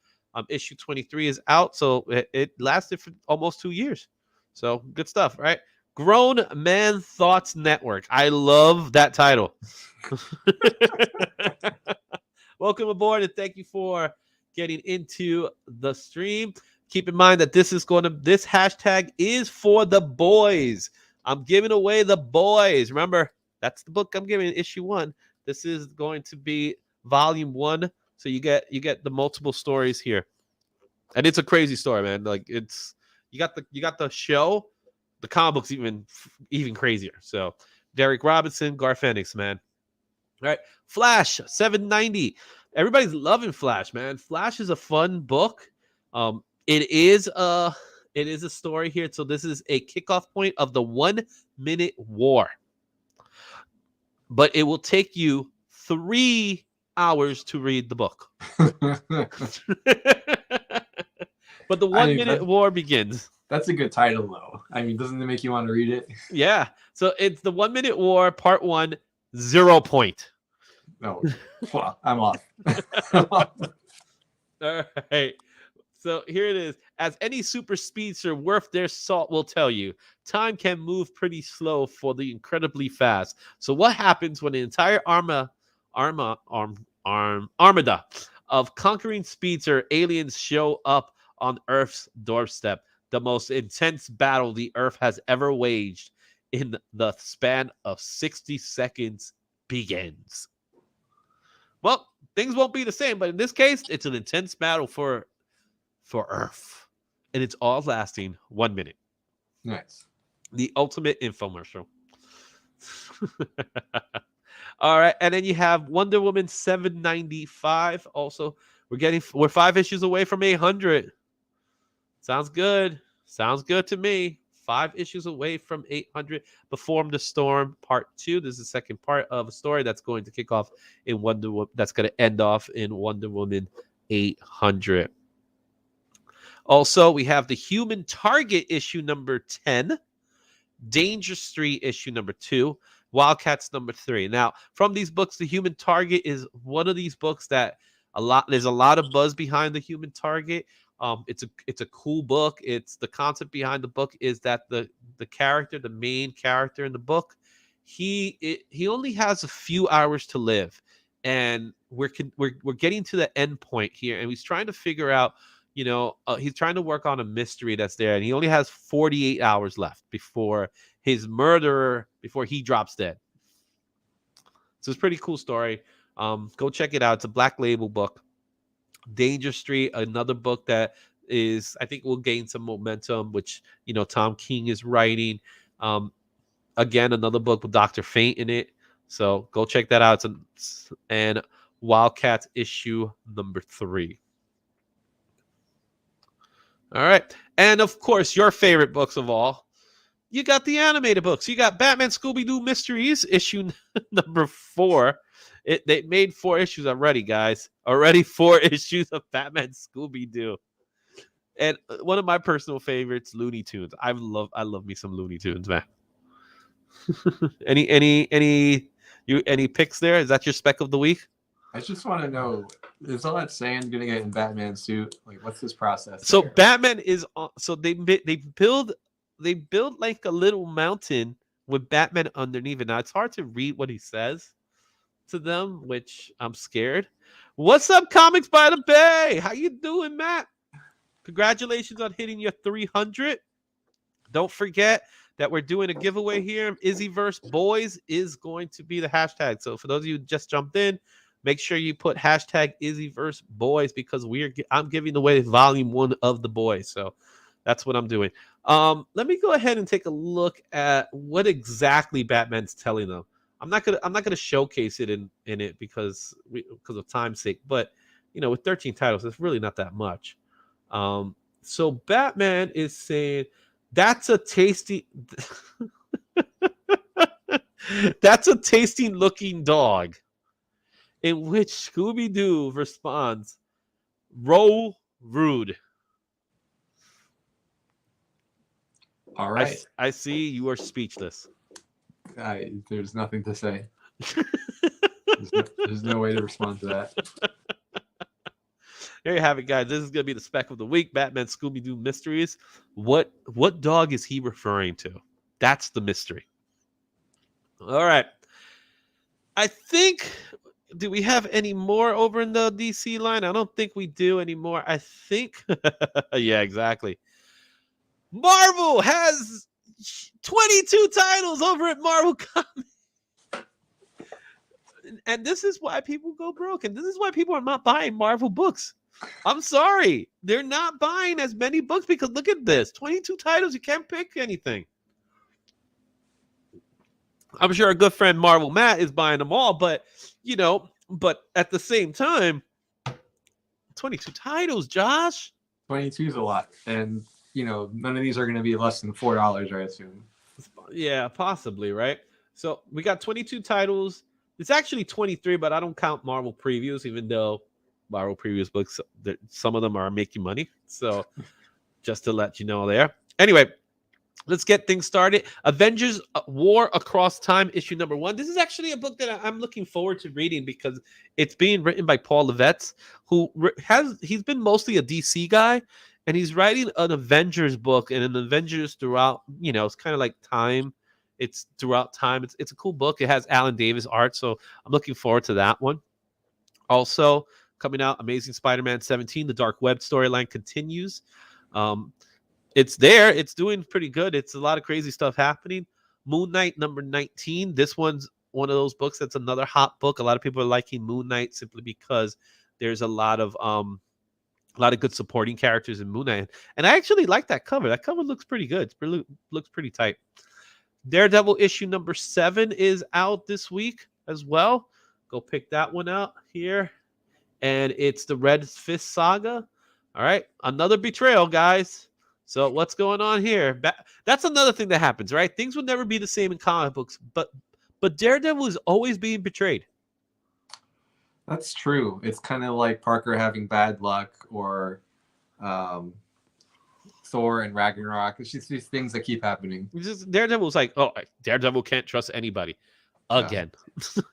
Issue 23 is out, so it lasted for almost 2 years. So good stuff, right? Grown Man Thoughts Network. I love that title. Welcome aboard, and thank you for getting into the stream. Keep in mind that this hashtag is for the boys. I'm giving away the boys. Remember, that's the book I'm giving, issue 1. This is going to be volume 1. So you get the multiple stories here. And it's a crazy story, man. Like you got the show, the comic book's even crazier. So Derek Robinson, Garth Ennis, man. All right. Flash 790. Everybody's loving Flash, man. Flash is a fun book. It is a story here. So this is a kickoff point of the 1 minute war. But it will take you 3 hours to read the book. But the 1 minute war begins. That's a good title, though. I mean, doesn't it make you want to read it? Yeah. So it's the 1 minute war, part 1, 0 point. No. Well, I'm off. All right. So here it is. As any super speedster worth their salt will tell you, time can move pretty slow for the incredibly fast. So what happens when the entire armada of conquering speedster aliens show up on Earth's doorstep? The most intense battle the Earth has ever waged in the span of 60 seconds begins. Well, things won't be the same, but in this case, it's an intense battle for Earth. And it's all lasting 1 minute. Nice. The ultimate infomercial. All right. And then you have Wonder Woman 795. Also, we're 5 issues away from 800. Sounds good. Sounds good to me. 5 issues away from 800. Perform the Storm Part 2. This is the second part of a story that's going to kick off in Wonder Woman. That's going to end off in Wonder Woman 800. Also, we have the Human Target issue number 10, Danger Street issue number 2, Wildcats number 3. Now, from these books, the Human Target is one of these books that there's a lot of buzz behind the Human Target. It's a cool book. It's the concept behind the book is that the main character in the book, he only has a few hours to live, and we're getting to the end point here, and he's trying to figure out. He's trying to work on a mystery that's there, and he only has 48 hours left before he drops dead. So it's a pretty cool story. Go check it out. It's a Black Label book. Danger Street, another book that I think will gain some momentum, which, Tom King is writing. Again, another book with Dr. Fate in it. So go check that out. And Wildcats issue number 3. All right. And of course, your favorite books of all. you got the animated books. You got Batman Scooby-Doo Mysteries, issue number 4. They made 4 issues already, guys. Already 4 issues of Batman Scooby-Doo. And one of my personal favorites, Looney Tunes. I love me some Looney Tunes, man. any picks there? Is that your spec of the week? I just want to know, is all that sand going to get in Batman's suit? Like, what's this process? So there? Batman is so they build like a little mountain with Batman underneath it. Now it's hard to read what he says to them, which I'm scared. What's up, Comics by the Bay? How you doing, Matt? Congratulations on hitting your 300. Don't forget that we're doing a giveaway here. Izzyverse Boys is going to be the hashtag. So for those of you who just jumped in, make sure you put hashtag Izzyverse Boys because I'm giving away volume 1 of the Boys. So that's what I'm doing. Let me go ahead and take a look at what exactly Batman's telling them. I'm not gonna showcase it in it because of time's sake. But with 13 titles, it's really not that much. So Batman is saying that's a tasty that's a tasty looking dog. In which Scooby-Doo responds, "Roll rude." All right. I see you are speechless. There's nothing to say. There's no way to respond to that. There you have it, guys. This is going to be the spec of the week. Batman Scooby-Doo Mysteries. What dog is he referring to? That's the mystery. All right. I think, do we have any more over in the DC line? I don't think we do anymore. I think, yeah, exactly. Marvel has 22 titles over at Marvel Comics. And this is why people go broke. And this is why people are not buying Marvel books. I'm sorry. They're not buying as many books because look at this. 22 titles. You can't pick anything. I'm sure our good friend Marvel Matt is buying them all, but at the same time, 22 titles, Josh. 22 is a lot. And, none of these are going to be less than $4, I assume. Yeah, possibly, right? So we got 22 titles. It's actually 23, but I don't count Marvel previews, even though Marvel previews books, some of them are making money. So just to let you know there. Anyway, let's get things started. Avengers War Across Time, issue number 1. This is actually a book that I'm looking forward to reading because it's being written by Paul Levitz, he's been mostly a DC guy, and he's writing an Avengers book and an Avengers throughout, it's kind of like time. It's throughout time. It's a cool book. It has Alan Davis art, so I'm looking forward to that one. Also, coming out, Amazing Spider-Man 17, the Dark Web storyline continues. It's there. It's doing pretty good. It's a lot of crazy stuff happening. Moon Knight number 19. This one's one of those books that's another hot book. A lot of people are liking Moon Knight simply because there's a lot of good supporting characters in Moon Knight. And I actually like that cover. That cover looks pretty good. Looks pretty tight. Daredevil issue number 7 is out this week as well. Go pick that one out here. And it's the Red Fist saga. All right. Another betrayal, guys. So what's going on here? That's another thing that happens, right? Things would never be the same in comic books, but Daredevil is always being betrayed. That's true. It's kind of like Parker having bad luck or Thor and Ragnarok. It's just these things that keep happening. Daredevil's like, oh, Daredevil can't trust anybody again. Yeah.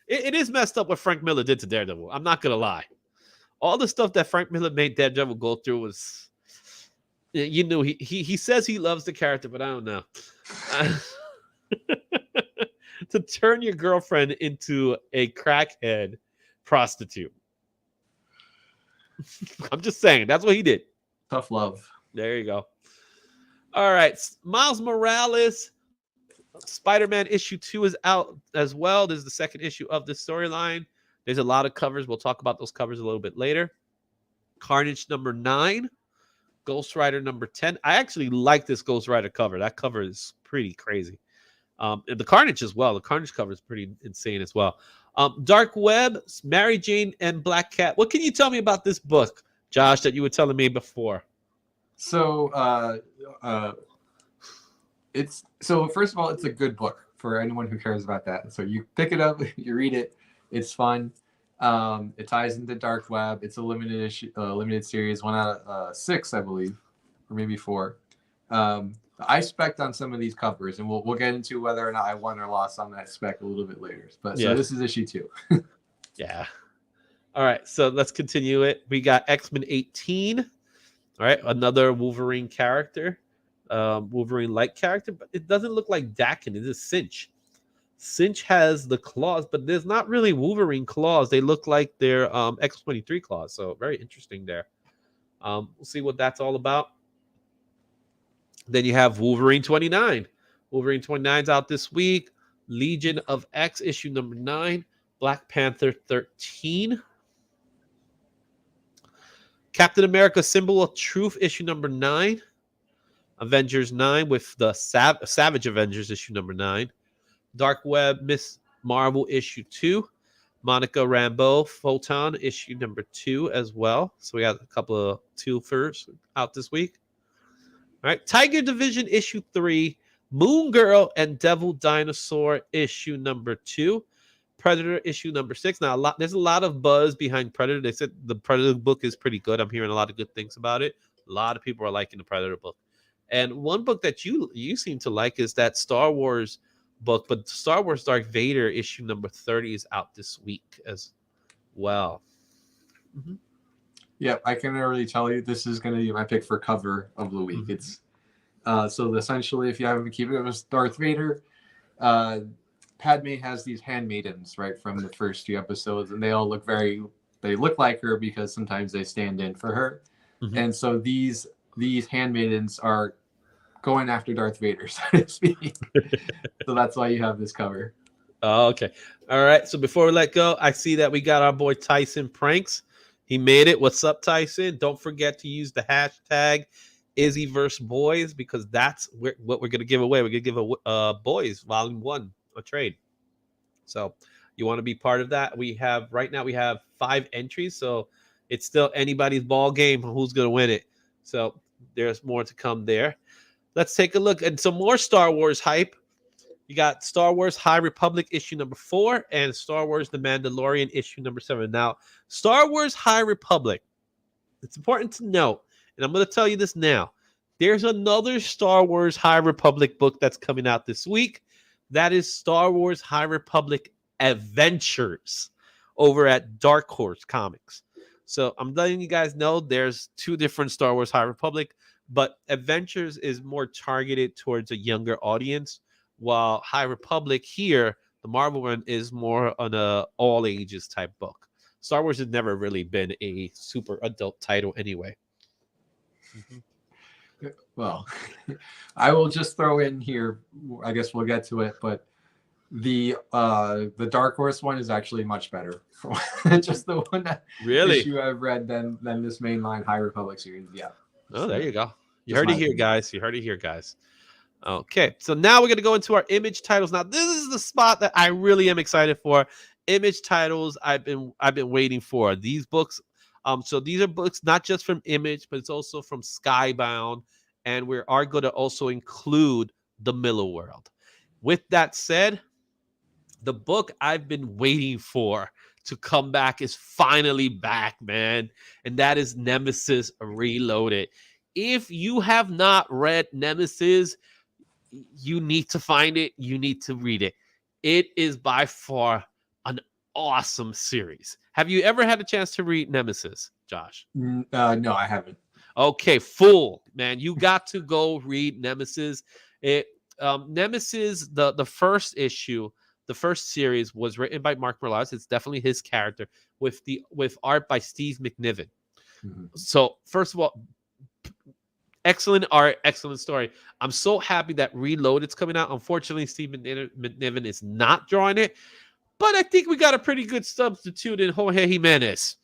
It is messed up what Frank Miller did to Daredevil. I'm not going to lie. All the stuff that Frank Miller made Daredevil go through was... he says he loves the character, but I don't know. To turn your girlfriend into a crackhead prostitute. I'm just saying, that's what he did. Tough love. There you go. All right. Miles Morales, Spider-Man issue 2 is out as well. This is the second issue of this storyline. There's a lot of covers. We'll talk about those covers a little bit later. Carnage number 9. Ghost Rider number 10. I actually like this Ghost Rider cover. That cover is pretty crazy. And the Carnage as well. The Carnage cover is pretty insane as well. Dark Web, Mary Jane, and Black Cat. What can you tell me about this book, Josh, that you were telling me before? So It's so first of all, it's a good book for anyone who cares about that. So you pick it up, you read it, it's fun. It ties into Dark Web. It's a limited issue, limited series, 1 out of 6, I believe, or maybe 4. I spec'd on some of these covers, and we'll get into whether or not I won or lost on that spec a little bit later. But so this is issue 2. Yeah. All right, so let's continue it. We got X-Men 18. All right, another Wolverine character, Wolverine-like character, but it doesn't look like Dakin. It is Cinch. Cinch has the claws, but there's not really Wolverine claws. They look like they're X-23 claws, so very interesting there. We'll see what that's all about. Then you have Wolverine 29. Wolverine 29's out this week. Legion of X, issue number 9. Black Panther 13. Captain America, Symbol of Truth, issue number 9. Avengers 9 with the Savage Avengers, issue number 9. Dark Web, Miss Marvel, issue 2. Monica Rambeau, Photon, issue number 2 as well. So we got a couple of 2-fers out this week. All right, Tiger Division, issue 3. Moon Girl and Devil Dinosaur, issue number 2. Predator, issue number 6. Now, there's a lot of buzz behind Predator. They said the Predator book is pretty good. I'm hearing a lot of good things about it. A lot of people are liking the Predator book. And one book that you seem to like is that Star Wars book, but Star Wars Darth Vader, issue number 30 is out this week as well. Mm-hmm. Yeah, I can already tell you this is going to be my pick for cover of the week. It's so essentially, if you haven't been keeping it with Darth Vader, Padme has these handmaidens right from the first 2 episodes, and they all look they look like her because sometimes they stand in for her, and so these handmaidens are going after Darth Vader, so to speak. So that's why you have this cover. Oh, okay. All right. So before we let go, I see that we got our boy Tyson Pranks. He made it. What's up, Tyson? Don't forget to use the hashtag IzzyVerseBoys because that's what we're going to give away. We're going to give a Boys Volume 1 a trade. So you want to be part of that? Right now we have 5 entries, so it's still anybody's ball game who's going to win it. So there's more to come there. Let's take a look at some more Star Wars hype. You got Star Wars High Republic issue number 4 and Star Wars The Mandalorian issue number 7. Now, Star Wars High Republic, it's important to note, and I'm going to tell you this now. There's another Star Wars High Republic book that's coming out this week. That is Star Wars High Republic Adventures over at Dark Horse Comics. So I'm letting you guys know there's 2 different Star Wars High Republic, but Adventures is more targeted towards a younger audience, while High Republic here, the Marvel one, is more on a all ages type book. Star Wars has never really been a super adult title anyway. Well, I will just throw in here, I guess we'll get to it, but the Dark Horse one is actually much better. Just the one issue I've read than this mainline High Republic series. Yeah. Oh, there you go. You heard it here, guys. Okay, so now we're going to go into our image titles. Now, this is the spot that I really am excited for. Image titles I've been waiting for. These books, so these are books not just from Image, but it's also from Skybound, and we are going to also include the Millar World. With that said, the book I've been waiting for to come back is finally back, man, and that is Nemesis Reloaded. If you have not read Nemesis, you need to find it. You need to read it. It is by far an awesome series. Have you ever had a chance to read Nemesis, Josh? No, I haven't. Okay, full, man. You got to go read Nemesis. Nemesis, the first issue, the first series was written by Mark Millar. It's definitely his character with art by Steve McNiven. So first of all, excellent art, excellent story. I'm so happy that Reloaded's coming out. Unfortunately, Steve McNiven is not drawing it, but I think we got a pretty good substitute in Jorge Jimenez.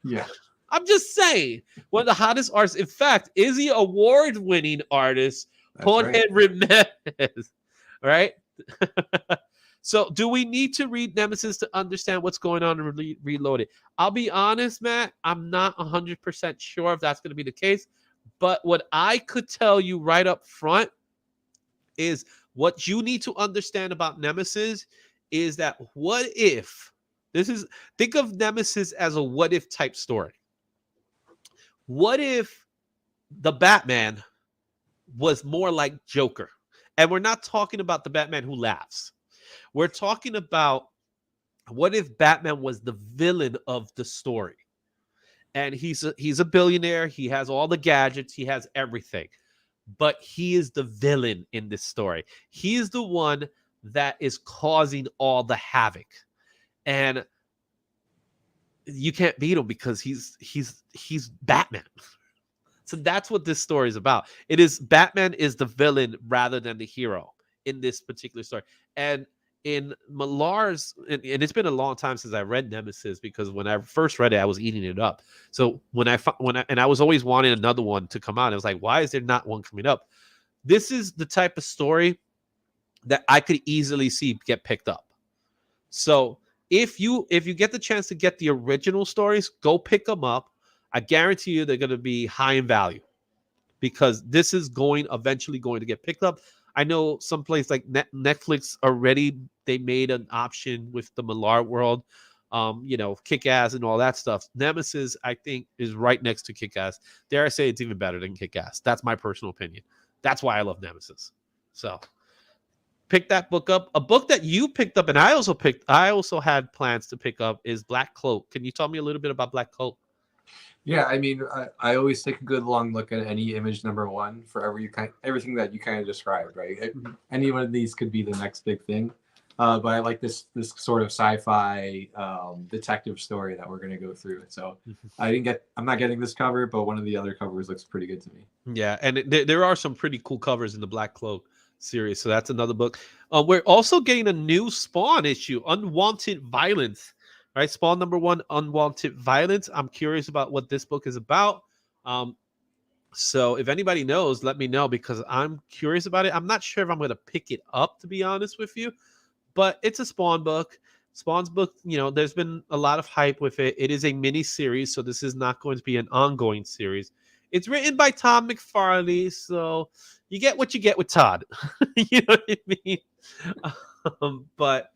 Yeah. I'm just saying, one of the hottest artists. In fact, Izzy award-winning artist, Jorge Jimenez. Right? So do we need to read Nemesis to understand what's going on in Reloaded? I'll be honest, Matt, I'm not 100% sure if that's going to be the case. But what I could tell you right up front is what you need to understand about Nemesis is that what if think of Nemesis as a what if type story. What if the Batman was more like Joker? And we're not talking about the Batman who laughs. We're talking about what if Batman was the villain of the story? And he's a billionaire. He has all the gadgets. He has everything. But he is the villain in this story. He is the one that is causing all the havoc. And you can't beat him because he's Batman. So that's what this story is about. It is Batman is the villain rather than the hero in this particular story. And in Millar's, and it's been a long time since I read Nemesis, because when I first read it, I was eating it up. So when I was always wanting another one to come out. I was like, why is there not one coming up? This is the type of story that I could easily see get picked up. So if you get the chance to get the original stories, go pick them up. I guarantee you they're going to be high in value, because this is eventually going to get picked up. I know some place like Netflix already, they made an option with the Millar world, Kick-Ass and all that stuff. Nemesis, I think, is right next to Kick-Ass. Dare I say it's even better than Kick-Ass. That's my personal opinion. That's why I love Nemesis. So pick that book up. A book that you picked up and I also had plans to pick up is Black Cloak. Can you tell me a little bit about Black Cloak? Yeah, I mean, I always take a good long look at any image number one for everything that you kind of described, right? Any one of these could be the next big thing. But I like this sort of sci-fi detective story that we're going to go through. So I'm not getting this cover, but one of the other covers looks pretty good to me. Yeah, and there are some pretty cool covers in the Black Cloak series. So that's another book. We're also getting a new Spawn issue, Unwanted Violence. Right, Spawn #1, Unwanted Violence. I'm curious about what this book is about. So if anybody knows, let me know, because I'm curious about it. I'm not sure if I'm going to pick it up, to be honest with you, but it's a Spawn book. Spawn's book, there's been a lot of hype with it. It is a mini series, so this is not going to be an ongoing series. It's written by Todd McFarlane, so you get what you get with Todd. You know what I mean? But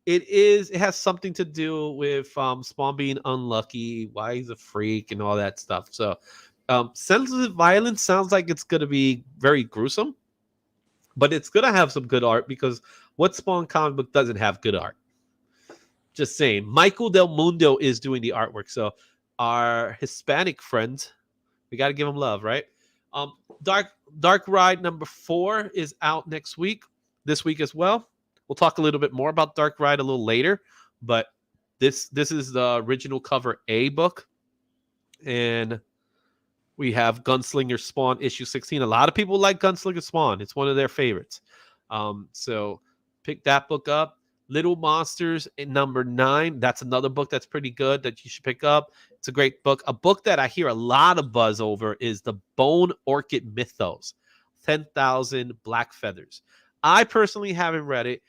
it has something to do with Spawn being unlucky, why he's a freak, and all that stuff. So sensitive violence sounds like it's going to be very gruesome, but it's going to have some good art, because what Spawn comic book doesn't have good art? Just saying. Michael Del Mundo is doing the artwork. So our Hispanic friends, we got to give them love, right? Dark Ride #4 is out this week as well. We'll talk a little bit more about Dark Ride a little later, but this is the original cover A book. And we have Gunslinger Spawn issue 16. A lot of people like Gunslinger Spawn. It's one of their favorites. So pick that book up. Little Monsters in #9. That's another book that's pretty good that you should pick up. It's a great book. A book that I hear a lot of buzz over is the Bone Orchid Mythos, 10,000 Black Feathers. I personally haven't read it,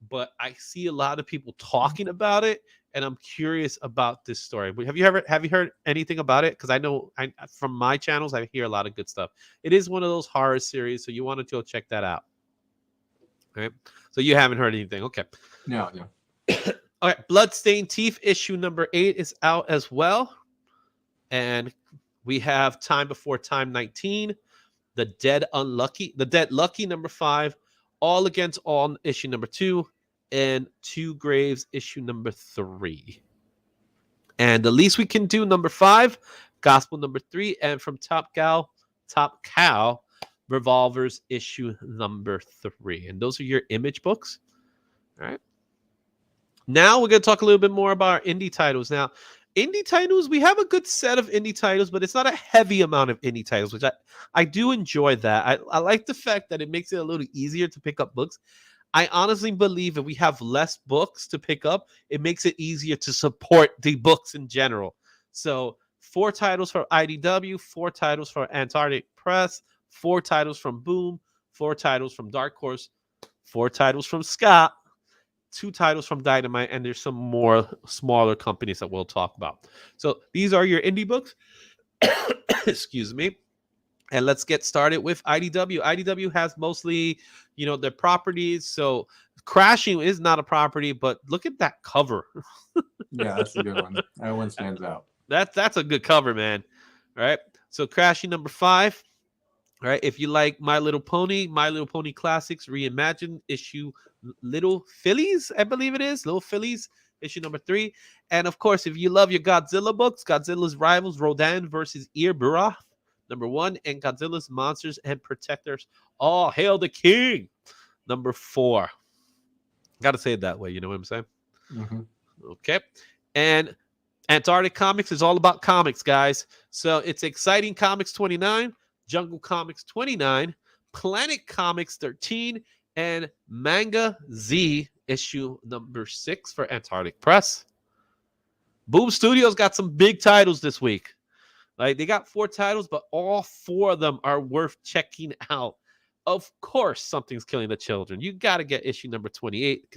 but I see a lot of people talking about it, and I'm curious about this story. Have you heard anything about it? Because I know from my channels, I hear a lot of good stuff. It is one of those horror series, so you want to go check that out. All right. So you haven't heard anything. Okay. No. All right. Bloodstained Teeth issue #8 is out as well. And we have Time Before Time 19, The Dead Lucky #5, All Against All issue #2, and Two Graves issue #3. And The Least We Can Do #5, Gospel #3, and From Top Cow, Revolvers issue #3. And those are your Image books. All right. Now we're going to talk a little bit more about our indie titles. Now, indie titles, we have a good set of indie titles, but it's not a heavy amount of indie titles, which I do enjoy that. I like the fact that it makes it a little easier to pick up books. I honestly believe if we have less books to pick up, it makes it easier to support the books in general. So 4 titles for IDW, 4 titles for Antarctic Press, 4 titles from Boom, 4 titles from Dark Horse, 4 titles from Scott, 2 titles from Dynamite, and there's some more smaller companies that we'll talk about. So these are your indie books. Excuse me. And let's get started with IDW. IDW has mostly, their properties. So Crashing is not a property, but look at that cover. Yeah, that's a good one. That one stands out. That's a good cover, man. All right. So Crashing number 5. All right. If you like My Little Pony Classics Reimagined issue Little Phillies, I believe it is. Little Phillies, issue number 3. And of course, if you love your Godzilla books, Godzilla's Rivals, Rodan versus Ereborough, number 1, and Godzilla's Monsters and Protectors, All Hail the King, number 4. Got to say it that way. You know what I'm saying? Mm-hmm. Okay. And Antarctic Comics is all about comics, guys. So it's Exciting Comics 29, Jungle Comics 29, Planet Comics 13, and Manga Z issue number 6 for Antarctic Press. Boom Studios got some big titles this week. Like, they got 4 titles, but all 4 of them are worth checking out. Of course, Something's Killing the Children. You got to get issue number 28.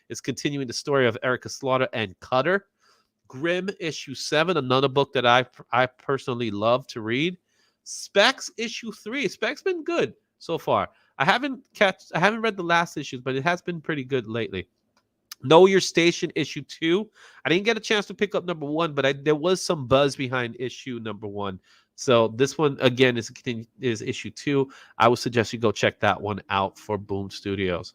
It's continuing the story of Erica Slaughter and Cutter. Grimm issue 7, another book that I personally love to read. Specs issue 3. Specs been good so far. I haven't read the last issues, but it has been pretty good lately. Know Your Station issue 2. I didn't get a chance to pick up number 1, but there was some buzz behind issue number 1. So this one again is issue 2. I would suggest you go check that one out for Boom Studios.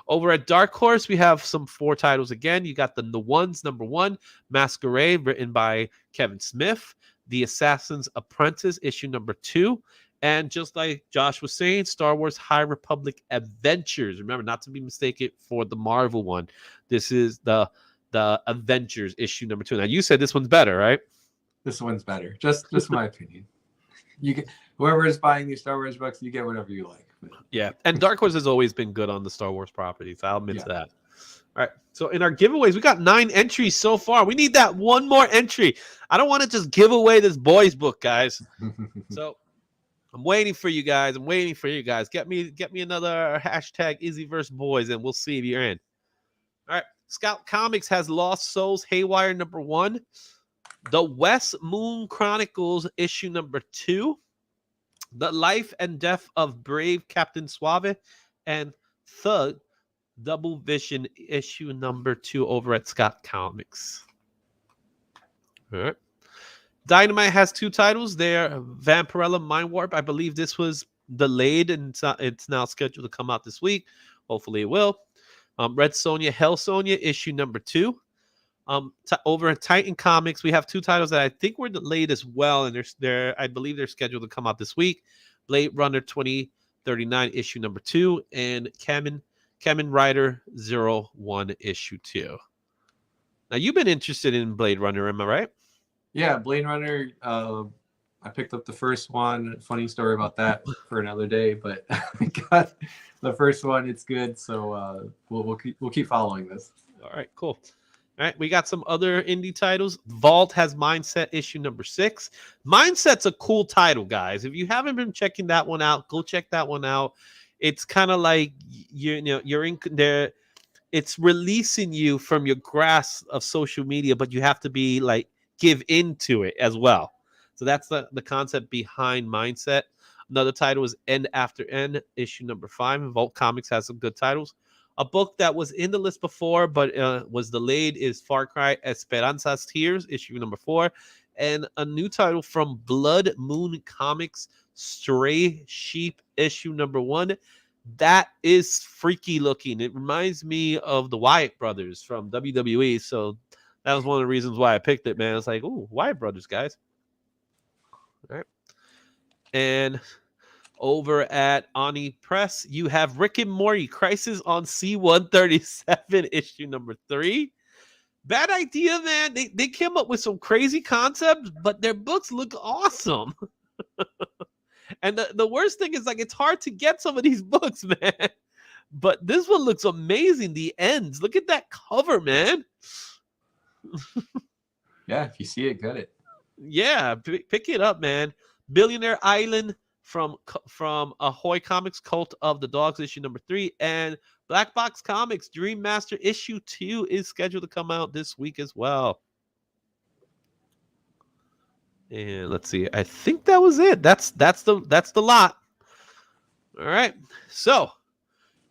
Over at Dark Horse, we have some 4 titles again. You got the Ones, number 1, Masquerade, written by Kevin Smith. The Assassin's Apprentice, issue number 2. And just like Josh was saying, Star Wars High Republic Adventures. Remember, not to be mistaken for the Marvel one. This is the Adventures, issue number 2. Now, you said this one's better, right? This one's better. Just my opinion. You get whoever is buying these Star Wars books, you get whatever you like. Yeah, and Dark Horse has always been good on the Star Wars properties. I'll admit to that. All right, so in our giveaways, we got 9 entries so far. We need that one more entry. I don't want to just give away this boys book, guys. So I'm waiting for you guys. Get me another hashtag Izzyverse and we'll see if you're in. All right, Scout Comics has Lost Souls Haywire number 1. The West Moon Chronicles issue number 2. The Life and Death of Brave Captain Suave, and Thug Double Vision issue number 2 over at Scott Comics. All right. Dynamite has 2 titles there. Vampirella Mind Warp. I believe this was delayed and it's now scheduled to come out this week. Hopefully it will. Red Sonja, Hell Sonja issue number 2. Over at Titan Comics, we have 2 titles that I think were delayed as well, and I believe they're scheduled to come out this week. Blade Runner 2039 issue number 2, and Kamen Rider 01 issue 2. Now, you've been interested in Blade Runner, am I right? Yeah, Blade Runner. I picked up the first one. Funny story about that for another day, but I got the first one. It's good, so we'll keep following this. All right, cool. All right, we got some other indie titles. Vault has Mindset issue number 6. Mindset's a cool title, guys. If you haven't been checking that one out, go check that one out. It's kind of like you're in there. It's releasing you from your grasp of social media, but you have to be like give into it as well. So that's the concept behind Mindset. Another title is End After End issue number 5. And Vault Comics has some good titles. A book that was in the list before but was delayed is Far Cry Esperanza's Tears, issue number 4. And a new title from Blood Moon Comics, Stray Sheep, issue number 1. That is freaky looking. It reminds me of the Wyatt brothers from WWE. So that was one of the reasons why I picked it, man. It's like, ooh, Wyatt brothers, guys. All right. And over at Oni Press, you have Rick and Morty Crisis on C-137 issue number 3. Bad idea, man. They came up with some crazy concepts, but their books look awesome. And the worst thing is, like, it's hard to get some of these books, man. But this one looks amazing. The ends. Look at that cover, man. Yeah, if you see it, get it. Yeah, pick it up, man. Billionaire Island from Ahoy Comics, Cult of the Dogs, issue number 3, and Black Box Comics Dream Master issue 2 is scheduled to come out this week as well. And let's see. I think that was it. That's the lot. All right. So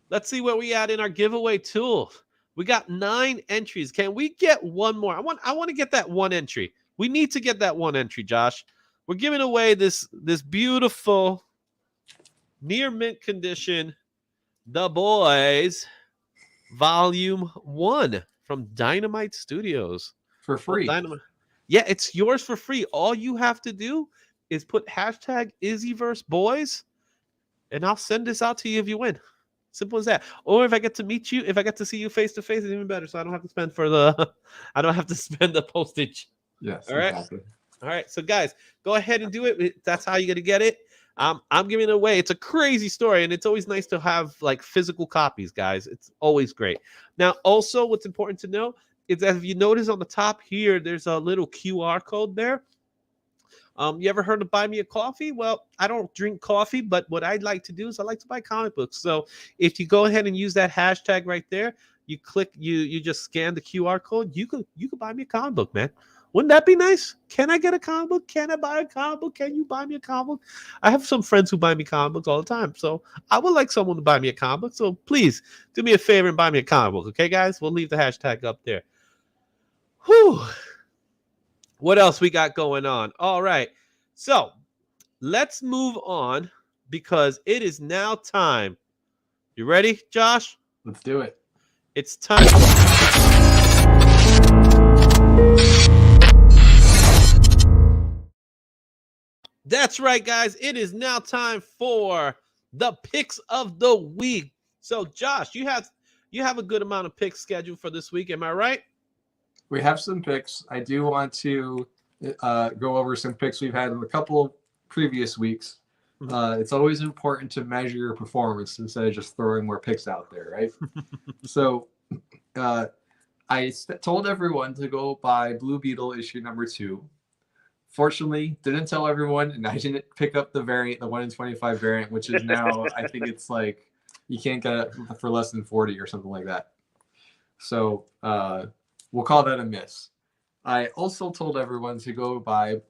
let's see what we add in our giveaway tool. We got 9 entries. Can we get one more? I want to get that one entry. We need to get that one entry, Josh. We're giving away this beautiful near mint condition The Boys Volume 1 from Dynamite Studios. For free. Dynamite. Yeah, it's yours for free. All you have to do is put hashtag IzzyverseBoys, and I'll send this out to you if you win. Simple as that. Or if I get to meet you, if I get to see you face to face, it's even better. So I don't have to spend the postage. Yes. All right. Exactly. All right. So guys, go ahead and do it. That's how you're gonna get it. I'm giving it away. It's a crazy story, and it's always nice to have like physical copies, guys. It's always great. Now, also, what's important to know is that if you notice on the top here, there's a little QR code there. You ever heard of Buy Me a Coffee? Well, I don't drink coffee, but what I'd like to do is I like to buy comic books. So if you go ahead and use that hashtag right there, you click, you just scan the QR code, you could buy me a comic book, man. Wouldn't that be nice? Can I get a comic book? Can I buy a comic book? Can you buy me a comic book? I have some friends who buy me comic books all the time. So I would like someone to buy me a comic book. So please do me a favor and buy me a comic book. Okay, guys? We'll leave the hashtag up there. Whew. What else we got going on? All right. So let's move on because it is now time. You ready, Josh? Let's do it. It's time. That's right, guys. It is now time for the picks of the week. So, Josh, you have a good amount of picks scheduled for this week. Am I right? We have some picks. I do want to go over some picks we've had in a couple previous weeks. It's always important to measure your performance instead of just throwing more picks out there, right? So I told everyone to go buy Blue Beetle issue number 2. Fortunately, didn't tell everyone, and I didn't pick up the variant, the 1 in 25 variant, which is now, I think it's like, you can't get it for less than 40 or something like that. So we'll call that a miss. I also told everyone to go buy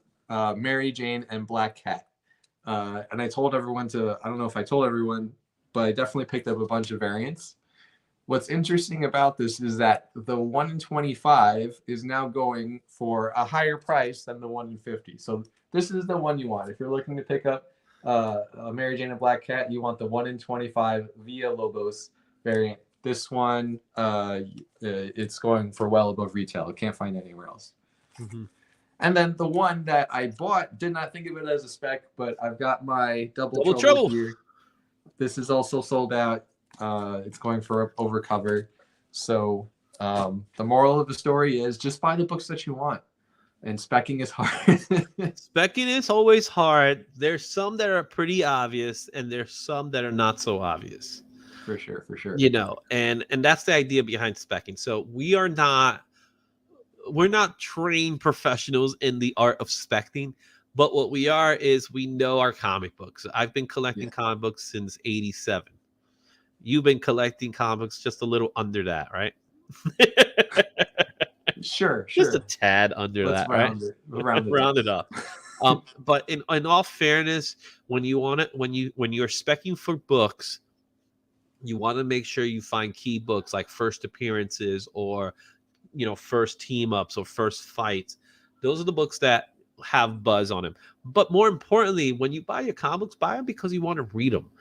Mary Jane and Black Cat. And I told everyone to, I don't know if I told everyone, but I definitely picked up a bunch of variants. What's interesting about this is that the 1 in 25 is now going for a higher price than the 1 in 50. So this is the one you want. If you're looking to pick up Mary Jane and Black Cat, you want the 1 in 25 Via Lobos variant. This one, it's going for well above retail. I can't find anywhere else. Mm-hmm. And then the one that I bought, did not think of it as a spec, but I've got my Double Trouble Trouble here. This is also sold out. It's going for over cover. So the moral of the story is just buy the books that you want. And specking is hard. Specking is always hard. There's some that are pretty obvious, and there's some that are not so obvious. For sure. You know, and that's the idea behind specking. So we're not trained professionals in the art of specking, but what we are is we know our comic books. I've been collecting comic books since '87. You've been collecting comics just a little under that, right? Sure. Just a tad under that, right? Round it up. But in all fairness, when you're specking for books, you want to make sure you find key books like first appearances or first team ups or first fights. Those are the books that have buzz on them. But more importantly, when you buy your comics, buy them because you want to read them.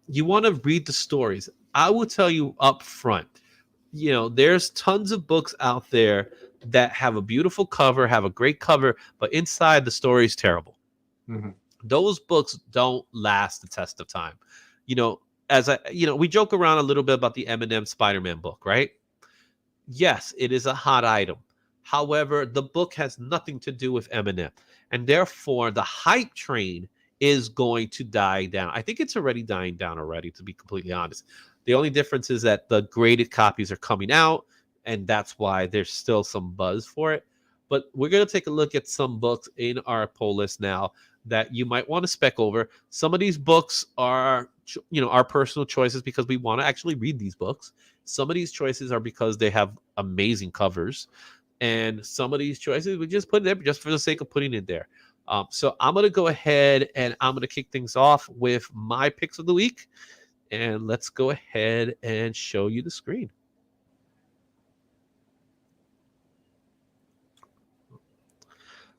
You want to read the stories. I will tell you up front, there's tons of books out there that have a beautiful cover, have a great cover, but inside the story is terrible. Mm-hmm. Those books don't last the test of time. We joke around a little bit about the Eminem Spider-Man book, right? Yes, it is a hot item. However, the book has nothing to do with Eminem, and therefore the hype train is going to die down. I think it's already dying down already, to be completely honest. The only difference is that the graded copies are coming out, and that's why there's still some buzz for it. But we're going to take a look at some books in our poll list now that you might want to spec over. Some of these books are, our personal choices because we want to actually read these books. Some of these choices are because they have amazing covers. And some of these choices we just put in there just for the sake of putting it there. So I'm going to go ahead and I'm going to kick things off with my picks of the week. And let's go ahead and show you the screen.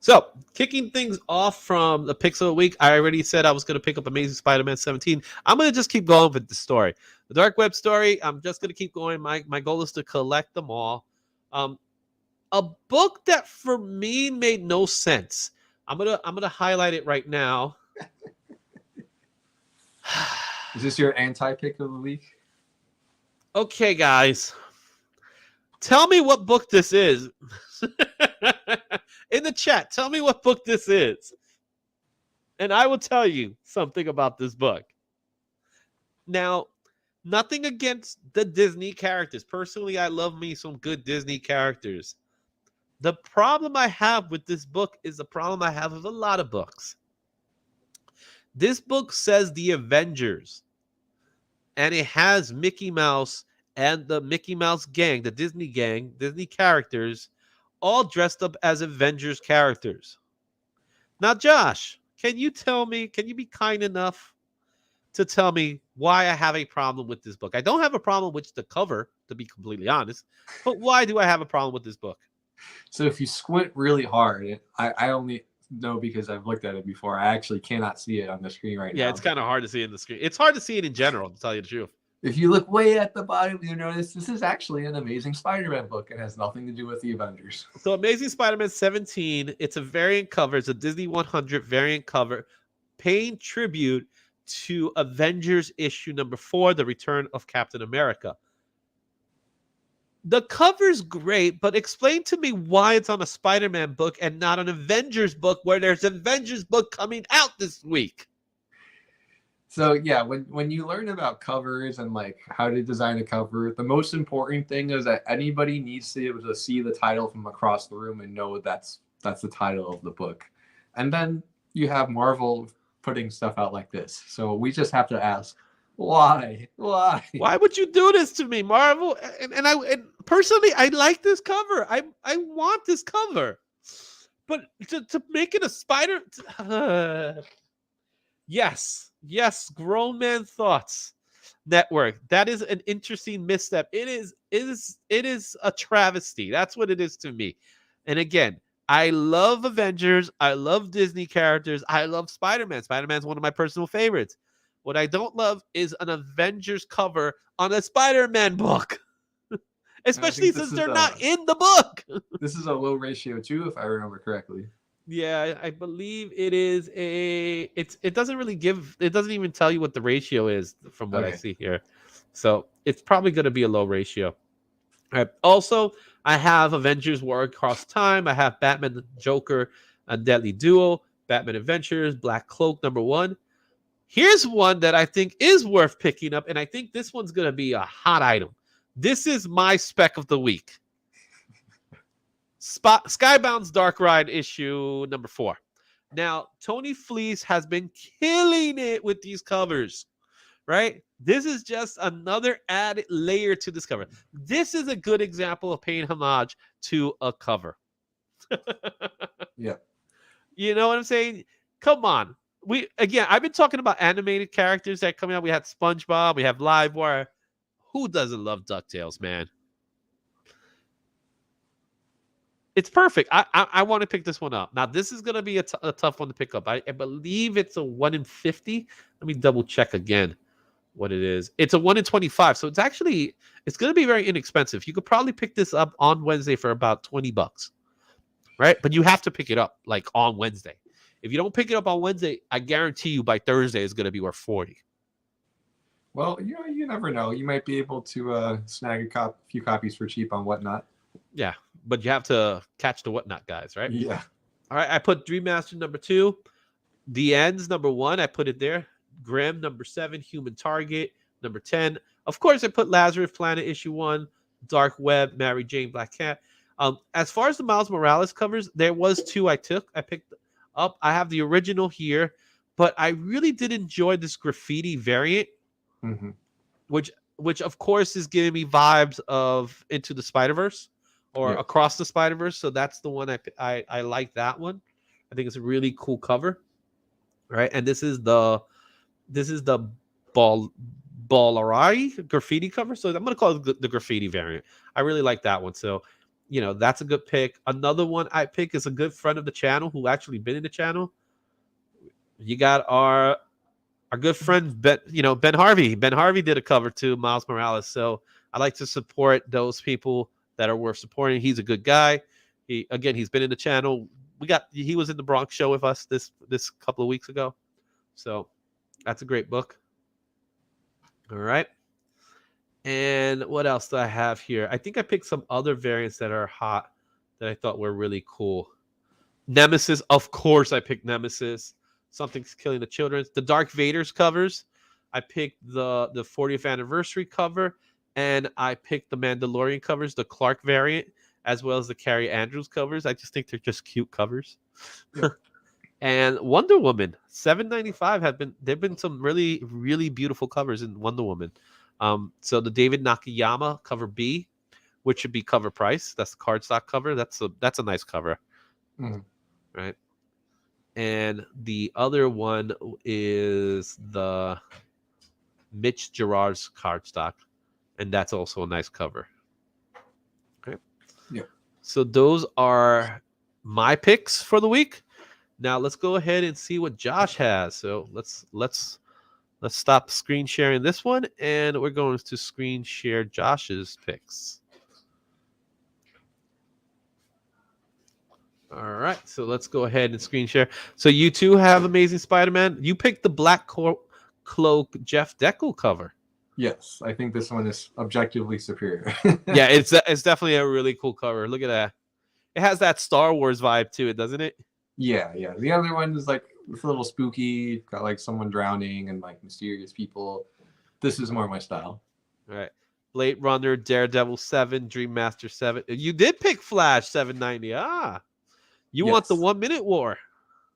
So, kicking things off from the picks of the week, I already said I was going to pick up Amazing Spider-Man 17. I'm going to just keep going with the story. The Dark Web story, I'm just going to keep going. My goal is to collect them all. A book that for me made no sense. I'm gonna highlight it right now. Is this your anti-pick of the week? Okay, guys. Tell me what book this is. In the chat, tell me what book this is. And I will tell you something about this book. Now, nothing against the Disney characters. Personally, I love me some good Disney characters. The problem I have with this book is the problem I have with a lot of books. This book says the Avengers. And it has Mickey Mouse and the Mickey Mouse gang, the Disney gang, Disney characters, all dressed up as Avengers characters. Now, Josh, can you be kind enough to tell me why I have a problem with this book? I don't have a problem with the cover, to be completely honest, but why do I have a problem with this book? So if you squint really hard, I only know because I've looked at it before. I actually cannot see it on the screen right now. Yeah, it's kind of hard to see in the screen. It's hard to see it in general, to tell you the truth. If you look way at the bottom, you notice this is actually an Amazing Spider-Man book. It has nothing to do with the Avengers. So Amazing Spider-Man 17, it's a variant cover. It's a Disney 100 variant cover paying tribute to Avengers issue number 4, The Return of Captain America. The cover's great, but explain to me why it's on a Spider-Man book and not an Avengers book where there's an Avengers book coming out this week. So yeah, when you learn about covers and like how to design a cover, the most important thing is that anybody needs to be able to see the title from across the room and know that's the title of the book. And then you have Marvel putting stuff out like this. So we just have to ask, why? Why would you do this to me, Marvel? And personally, I like this cover. I want this cover. But to make it a spider... Yes, Grown Man Thoughts Network. That is an interesting misstep. It is a travesty. That's what it is to me. And again, I love Avengers. I love Disney characters. I love Spider-Man. Spider-Man's one of my personal favorites. What I don't love is an Avengers cover on a Spider-Man book. Especially since they're not in the book. This is a low ratio too, if I remember correctly. Yeah, I believe it is it doesn't even tell you what the ratio is from what I see here. So it's probably going to be a low ratio. All right. Also, I have Avengers War Across Time. I have Batman the Joker, a Deadly Duo, Batman Adventures, Black Cloak #1. Here's one that I think is worth picking up, and I think this one's going to be a hot item. This is my spec of the week. Skybound's Dark Ride issue #4. Now, Tony Fleece has been killing it with these covers, right? This is just another added layer to this cover. This is a good example of paying homage to a cover. Yeah. You know what I'm saying? Come on. I've been talking about animated characters that are coming out. We had SpongeBob. We have Livewire. Who doesn't love DuckTales, man? It's perfect. I want to pick this one up. Now, this is going to be a tough one to pick up. I believe it's a 1 in 50. Let me double check again what it is. It's a 1 in 25. So it's going to be very inexpensive. You could probably pick this up on Wednesday for about $20, right? But you have to pick it up like on Wednesday. If you don't pick it up on Wednesday, I guarantee you by Thursday it's going to be worth $40. Well, you never know. You might be able to snag a few copies for cheap on Whatnot. Yeah, but you have to catch the Whatnot guys, right? Yeah. All right, I put Dream Master #2, The Ends #1. I put it there. Grimm #7, Human Target #10. Of course, I put Lazarus Planet issue 1, Dark Web, Mary Jane, Black Cat. As far as the Miles Morales covers, there was 2 I picked up. I have the original here, but I really did enjoy this graffiti variant, which of course is giving me vibes of Into the Spider-Verse. or Yeah. Across the Spider-Verse. So that's the one I like that one. I think it's a really cool cover, right? And this is the Ballarai graffiti cover. So I'm gonna call it the graffiti variant. I really like that one. So, that's a good pick. Another one I pick is a good friend of the channel who actually been in the channel. You got our good friend Ben Harvey. Ben Harvey did a cover to Miles Morales. So I like to support those people that are worth supporting. He's a good guy. He's been in the channel. He was in the Bronx show with us this couple of weeks ago. So that's a great book. All right. And what else do I have here? I think I picked some other variants that are hot that I thought were really cool. Nemesis, of course, I picked Nemesis. Something's Killing the Children. The Dark Vader's covers. I picked the 40th anniversary cover, and I picked the Mandalorian covers, the Clark variant, as well as the Carrie Andrews covers. I just think they're just cute covers. Yeah. And Wonder Woman, $7.95 there've been some really, really beautiful covers in Wonder Woman. So the David Nakayama cover B, which should be cover price. That's the cardstock cover. That's a nice cover. Mm-hmm. Right. And the other one is the Mitch Gerard's cardstock, and that's also a nice cover. Okay. Yeah. So those are my picks for the week. Now let's go ahead and see what Josh has. So let's stop screen sharing this one, and we're going to screen share Josh's picks. All right, so let's go ahead and screen share. So you two have Amazing Spider-Man. You picked the Black Cloak Jeff Deckel cover. Yes, I think this one is objectively superior. Yeah, it's definitely a really cool cover. Look at that. It has that Star Wars vibe to it, doesn't it? Yeah. The other one is like it's a little spooky, got like someone drowning and like mysterious people. This is more my style. All right. Blade Runner, Daredevil 7, Dream Master 7. You did pick Flash 790. You want the 1 minute war.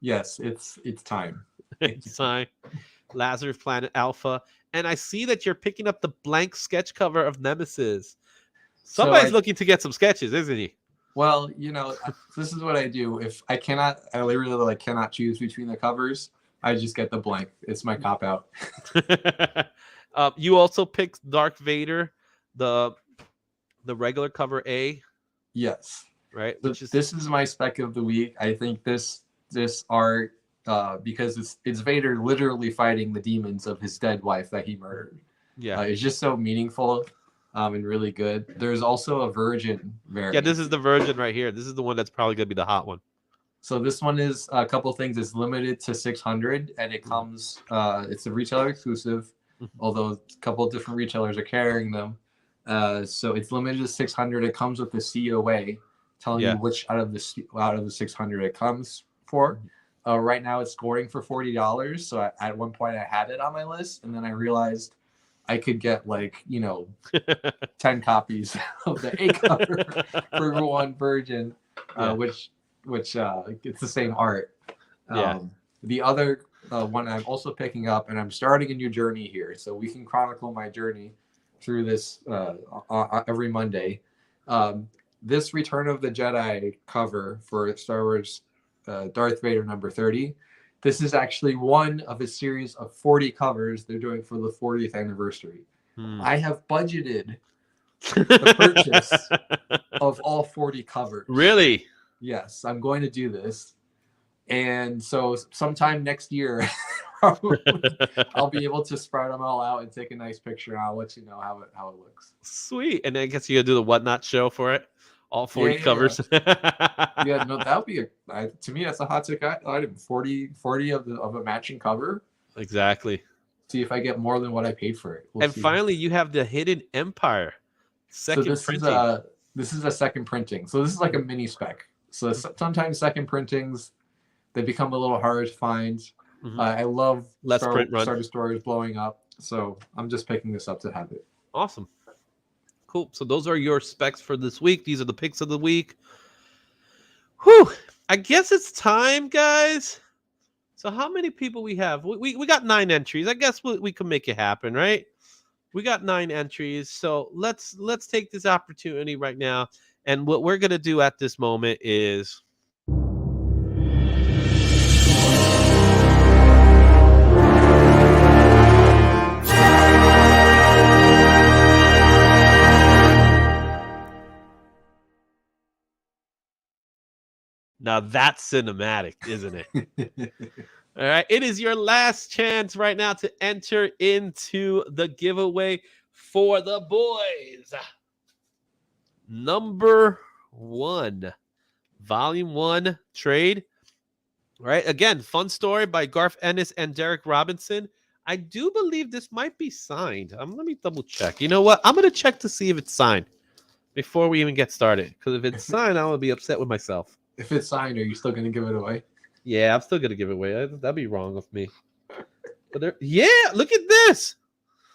Yes, it's time. It's time. Lazarus Planet Alpha. And I see that you're picking up the blank sketch cover of Nemesis. Somebody's looking to get some sketches, isn't he? Well, this is what I do. If I literally cannot choose between the covers, I just get the blank. It's my cop out. You also picked Darth Vader, the regular cover A. Yes. Right. This is my spec of the week. I think this art, because it's Vader literally fighting the demons of his dead wife that he murdered. Yeah. It's just so meaningful. And really good. There's also a Virgin variant. Yeah, this is the Virgin right here. This is the one that's probably going to be the hot one. So this one is a couple things. It's limited to 600, and it comes. It's a retailer exclusive, although a couple of different retailers are carrying them. So it's limited to 600. It comes with the COA, telling you which out of the 600 it comes for. Right now, it's scoring for $40. So at one point, I had it on my list, and then I realized I could get 10 copies of the A cover for one Virgin, which it's the same art. The other one I'm also picking up, and I'm starting a new journey here, so we can chronicle my journey through this every Monday. This Return of the Jedi cover for Star Wars Darth Vader number 30. This is actually one of a series of 40 covers they're doing for the 40th anniversary. I have budgeted the purchase of all 40 covers. Really? Yes, I'm going to do this. And so sometime next year, I'll be able to spread them all out and take a nice picture, and I'll let you know how it looks. Sweet. And I guess you're going to do the Whatnot show for it? All 40 covers. Yeah, no, that would be to me that's a hot ticket item. 40 of a matching cover. Exactly. See if I get more than what I paid for it. And finally, you have the Hidden Empire second printing. This is a second printing. So this is like a mini spec. So sometimes second printings, they become a little harder to find. I love Star Stories blowing up. So I'm just picking this up to have it. Awesome. Cool. So those are your specs for this week. These are the picks of the week. Whew. I guess it's time, guys. So how many people we have? We got 9 entries. I guess we can make it happen, right? We got 9 entries. So let's take this opportunity right now And what we're going to do at this moment is now that's cinematic, isn't it? All right. It is your last chance right now to enter into the giveaway for the boys. Number 1, Volume 1 trade. Right. Again, fun story by Garth Ennis and Derek Robinson. I do believe this might be signed. Let me double check. You know what? I'm going to check to see if it's signed before we even get started. Because if it's signed, I'm going to be upset with myself. If it's signed, are you still going to give it away? Yeah, I'm still going to give it away. That'd be wrong of me. But yeah, look at this.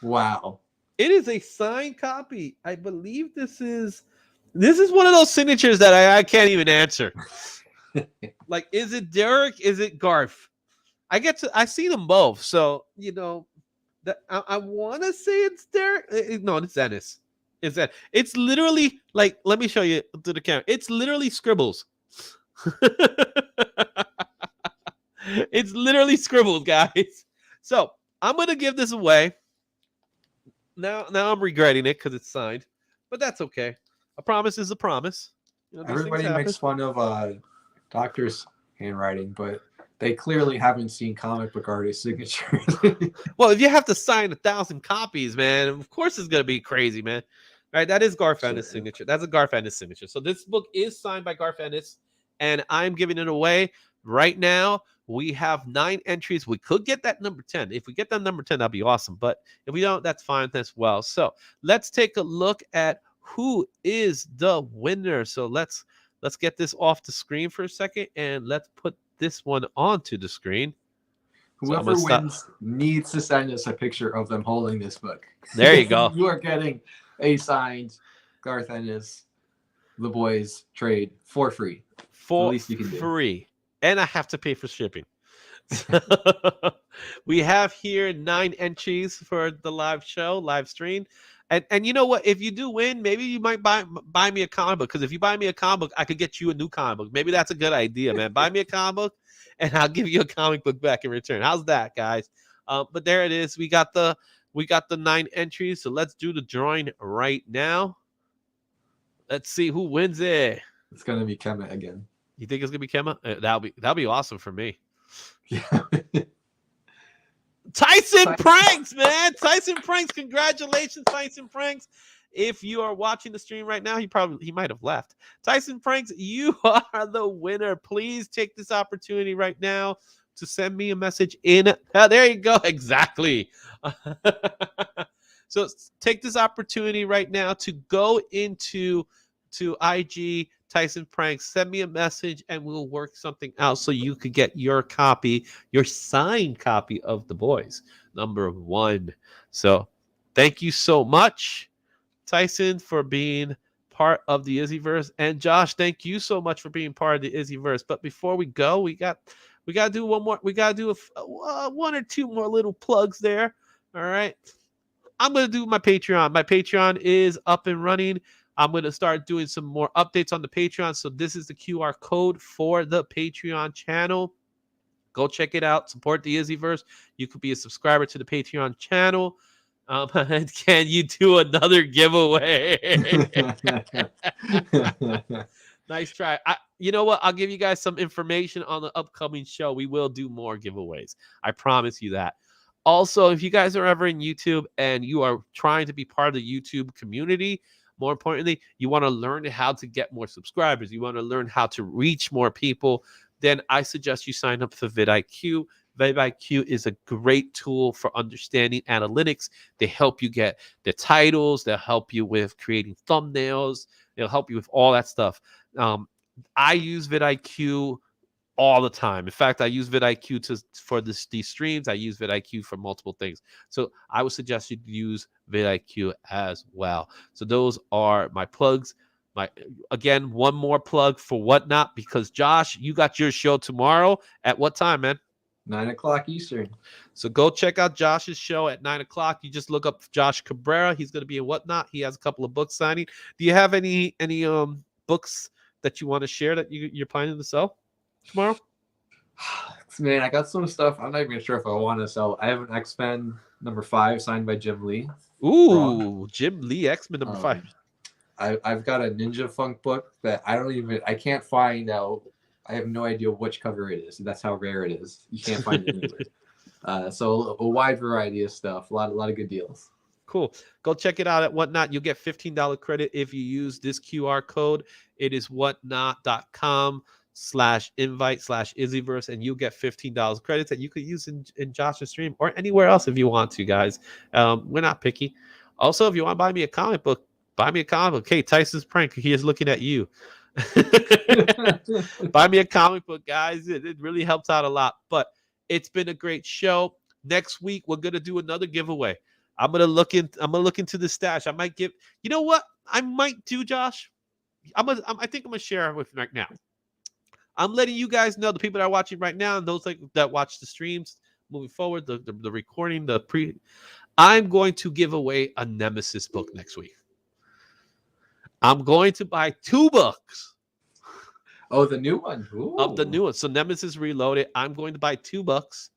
Wow. It is a signed copy. I believe this is one of those signatures that I can't even answer. Like, is it Derek? Is it Garth? I see them both. So, you know, that I want to say it's Derek. No, it's Ennis. It's literally like, let me show you to the camera. It's literally scribbles. It's literally scribbles, guys. So I'm gonna give this away. Now I'm regretting it because it's signed, but that's okay. A promise is a promise. You know, everybody makes fun of doctors' handwriting, but they clearly haven't seen comic book artist signatures. Well, if you have to sign 1,000 copies, man, of course it's gonna be crazy, man. All right, that is Garth Ennis' signature. That's a Garth Ennis signature. So this book is signed by Garth Ennis, and I'm giving it away right now. We have 9 entries. We could get that number 10. If we get that number 10, that'd be awesome. But if we don't, that's fine as well. So let's take a look at who is the winner. So let's get this off the screen for a second, and let's put this one onto the screen. Whoever wins needs to send us a picture of them holding this book. There you go. You are getting a signed Garth Ennis, The Boys trade for free. For least you can free. And I have to pay for shipping. We have here 9 entries for the live stream. And you know what? If you do win, maybe you might buy me a comic book. Because if you buy me a comic book, I could get you a new comic book. Maybe that's a good idea, man. Buy me a comic book, and I'll give you a comic book back in return. How's that, guys? But there it is. We got the 9 entries. So let's do the drawing right now. Let's see who wins it. It's gonna be Kemet again. You think it's gonna be Kemma? That'll be awesome for me. Yeah. Tyson Pranks, man. Tyson Pranks. Congratulations, Tyson Pranks. If you are watching the stream right now, he might have left. Tyson Pranks, you are the winner. Please take this opportunity right now to send me a message in. There you go. Exactly. So take this opportunity right now to go into IG Tyson Pranks, send me a message, and we'll work something out so you could get your signed copy of The Boys, number 1. So thank you so much, Tyson, for being part of the Izzyverse. And Josh, thank you so much for being part of the Izzyverse. But before we go, we got to do one more. We got to do one or two more little plugs there. All right. I'm going to do my Patreon. My Patreon is up and running. I'm going to start doing some more updates on the Patreon. So this is the QR code for the Patreon channel. Go check it out. Support the Izzyverse. You could be a subscriber to the Patreon channel. Can you do another giveaway? Nice try. You know what? I'll give you guys some information on the upcoming show. We will do more giveaways. I promise you that. Also, if you guys are ever in YouTube and you are trying to be part of the YouTube community, more importantly, you want to learn how to get more subscribers, you want to learn how to reach more people, then I suggest you sign up for VidIQ. VidIQ is a great tool for understanding analytics. They help you get the titles. They'll help you with creating thumbnails. They'll help you with all that stuff. I use VidIQ all the time. In fact, I use VidIQ for these streams. I use VidIQ for multiple things. So I would suggest you use VidIQ as well. So those are my plugs. Again, one more plug for Whatnot, because Josh, you got your show tomorrow at what time, man? 9 o'clock Eastern. So go check out Josh's show at 9 o'clock. You just look up Josh Cabrera. He's going to be in Whatnot. He has a couple of books signing. Do you have any books that you want to share that you're planning to sell tomorrow? Man, I got some stuff. I'm not even sure if I want to sell. I have an X-Men #5 signed by Jim Lee. Ooh, Jim Lee, X-Men #5. I've got a Ninja Funk book that I can't find out. I have no idea which cover it is. That's how rare it is. You can't find it anywhere. So a wide variety of stuff. A lot of good deals. Cool. Go check it out at Whatnot. You'll get $15 credit if you use this QR code. It is whatnot.com/invite/Izzyverse, and you'll get $15 credits that you could use in Josh's stream or anywhere else if you want to, guys. We're not picky. Also, if you want to buy me a comic book, buy me a comic book. Hey, Tyson's prank. He is looking at you. Buy me a comic book, guys. It really helps out a lot. But it's been a great show. Next week we're gonna do another giveaway. I'm gonna look into the stash. I might give. You know what? I might do, Josh. I think I'm gonna share it with you right now. I'm letting you guys know, the people that are watching right now and those that watch the streams moving forward, the recording, I'm going to give away a Nemesis book next week. I'm going to buy 2 books. Oh, the new one. Ooh. Of the new one. So Nemesis Reloaded. I'm going to buy 2 books.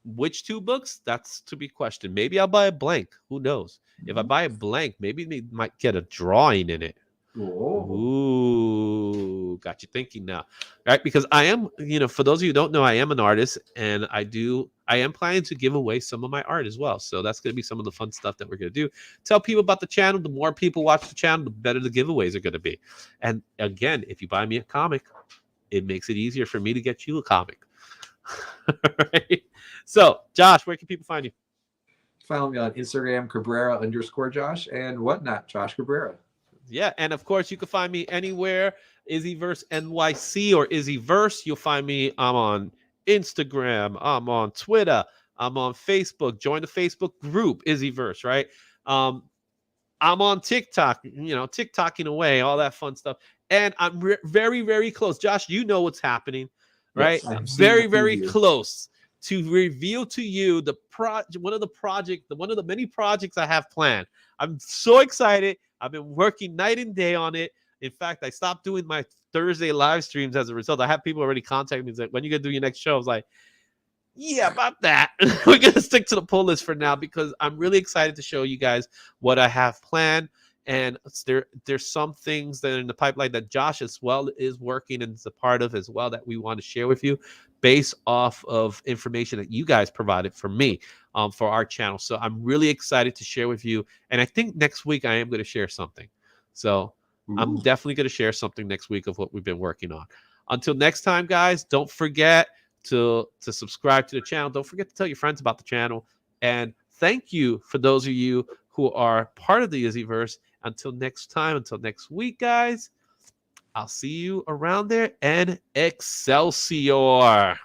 Which 2 books? That's to be questioned. Maybe I'll buy a blank. Who knows? If I buy a blank, maybe they might get a drawing in it. Ooh, got you thinking now, right? Because I am, for those of you who don't know, I am an artist, and I am planning to give away some of my art as well. So that's going to be some of the fun stuff that we're going to do. Tell people about the channel. The more people watch the channel, the better the giveaways are going to be. And again, if you buy me a comic, it makes it easier for me to get you a comic. Right? So, Josh, where can people find you? Follow me on Instagram, Cabrera_Josh, and Whatnot, Josh Cabrera. Yeah, and of course you can find me anywhere, Izzyverse NYC or Izzyverse. You'll find me. I'm on Instagram. I'm on Twitter. I'm on Facebook. Join the Facebook group, Izzyverse, right? I'm on TikTok, TikToking away, all that fun stuff. And I'm very, very close. Josh, you know what's happening, right? Yes, I'm very, very close to reveal to you one of the many projects I have planned. I'm so excited. I've been working night and day on it. In fact, I stopped doing my Thursday live streams as a result. I have people already contacting me and say, when are you going to do your next show? I was like, yeah, about that. We're going to stick to the pull list for now because I'm really excited to show you guys what I have planned. And there's some things that are in the pipeline that Josh as well is working and is a part of as well that we want to share with you based off of information that you guys provided for me for our channel. So I'm really excited to share with you. And I think next week I am going to share something. So I'm definitely going to share something next week of what we've been working on. Until next time, guys, don't forget to subscribe to the channel. Don't forget to tell your friends about the channel. And thank you for those of you who are part of the Izzyverse. Until next time, until next week, guys, I'll see you around there, and Excelsior.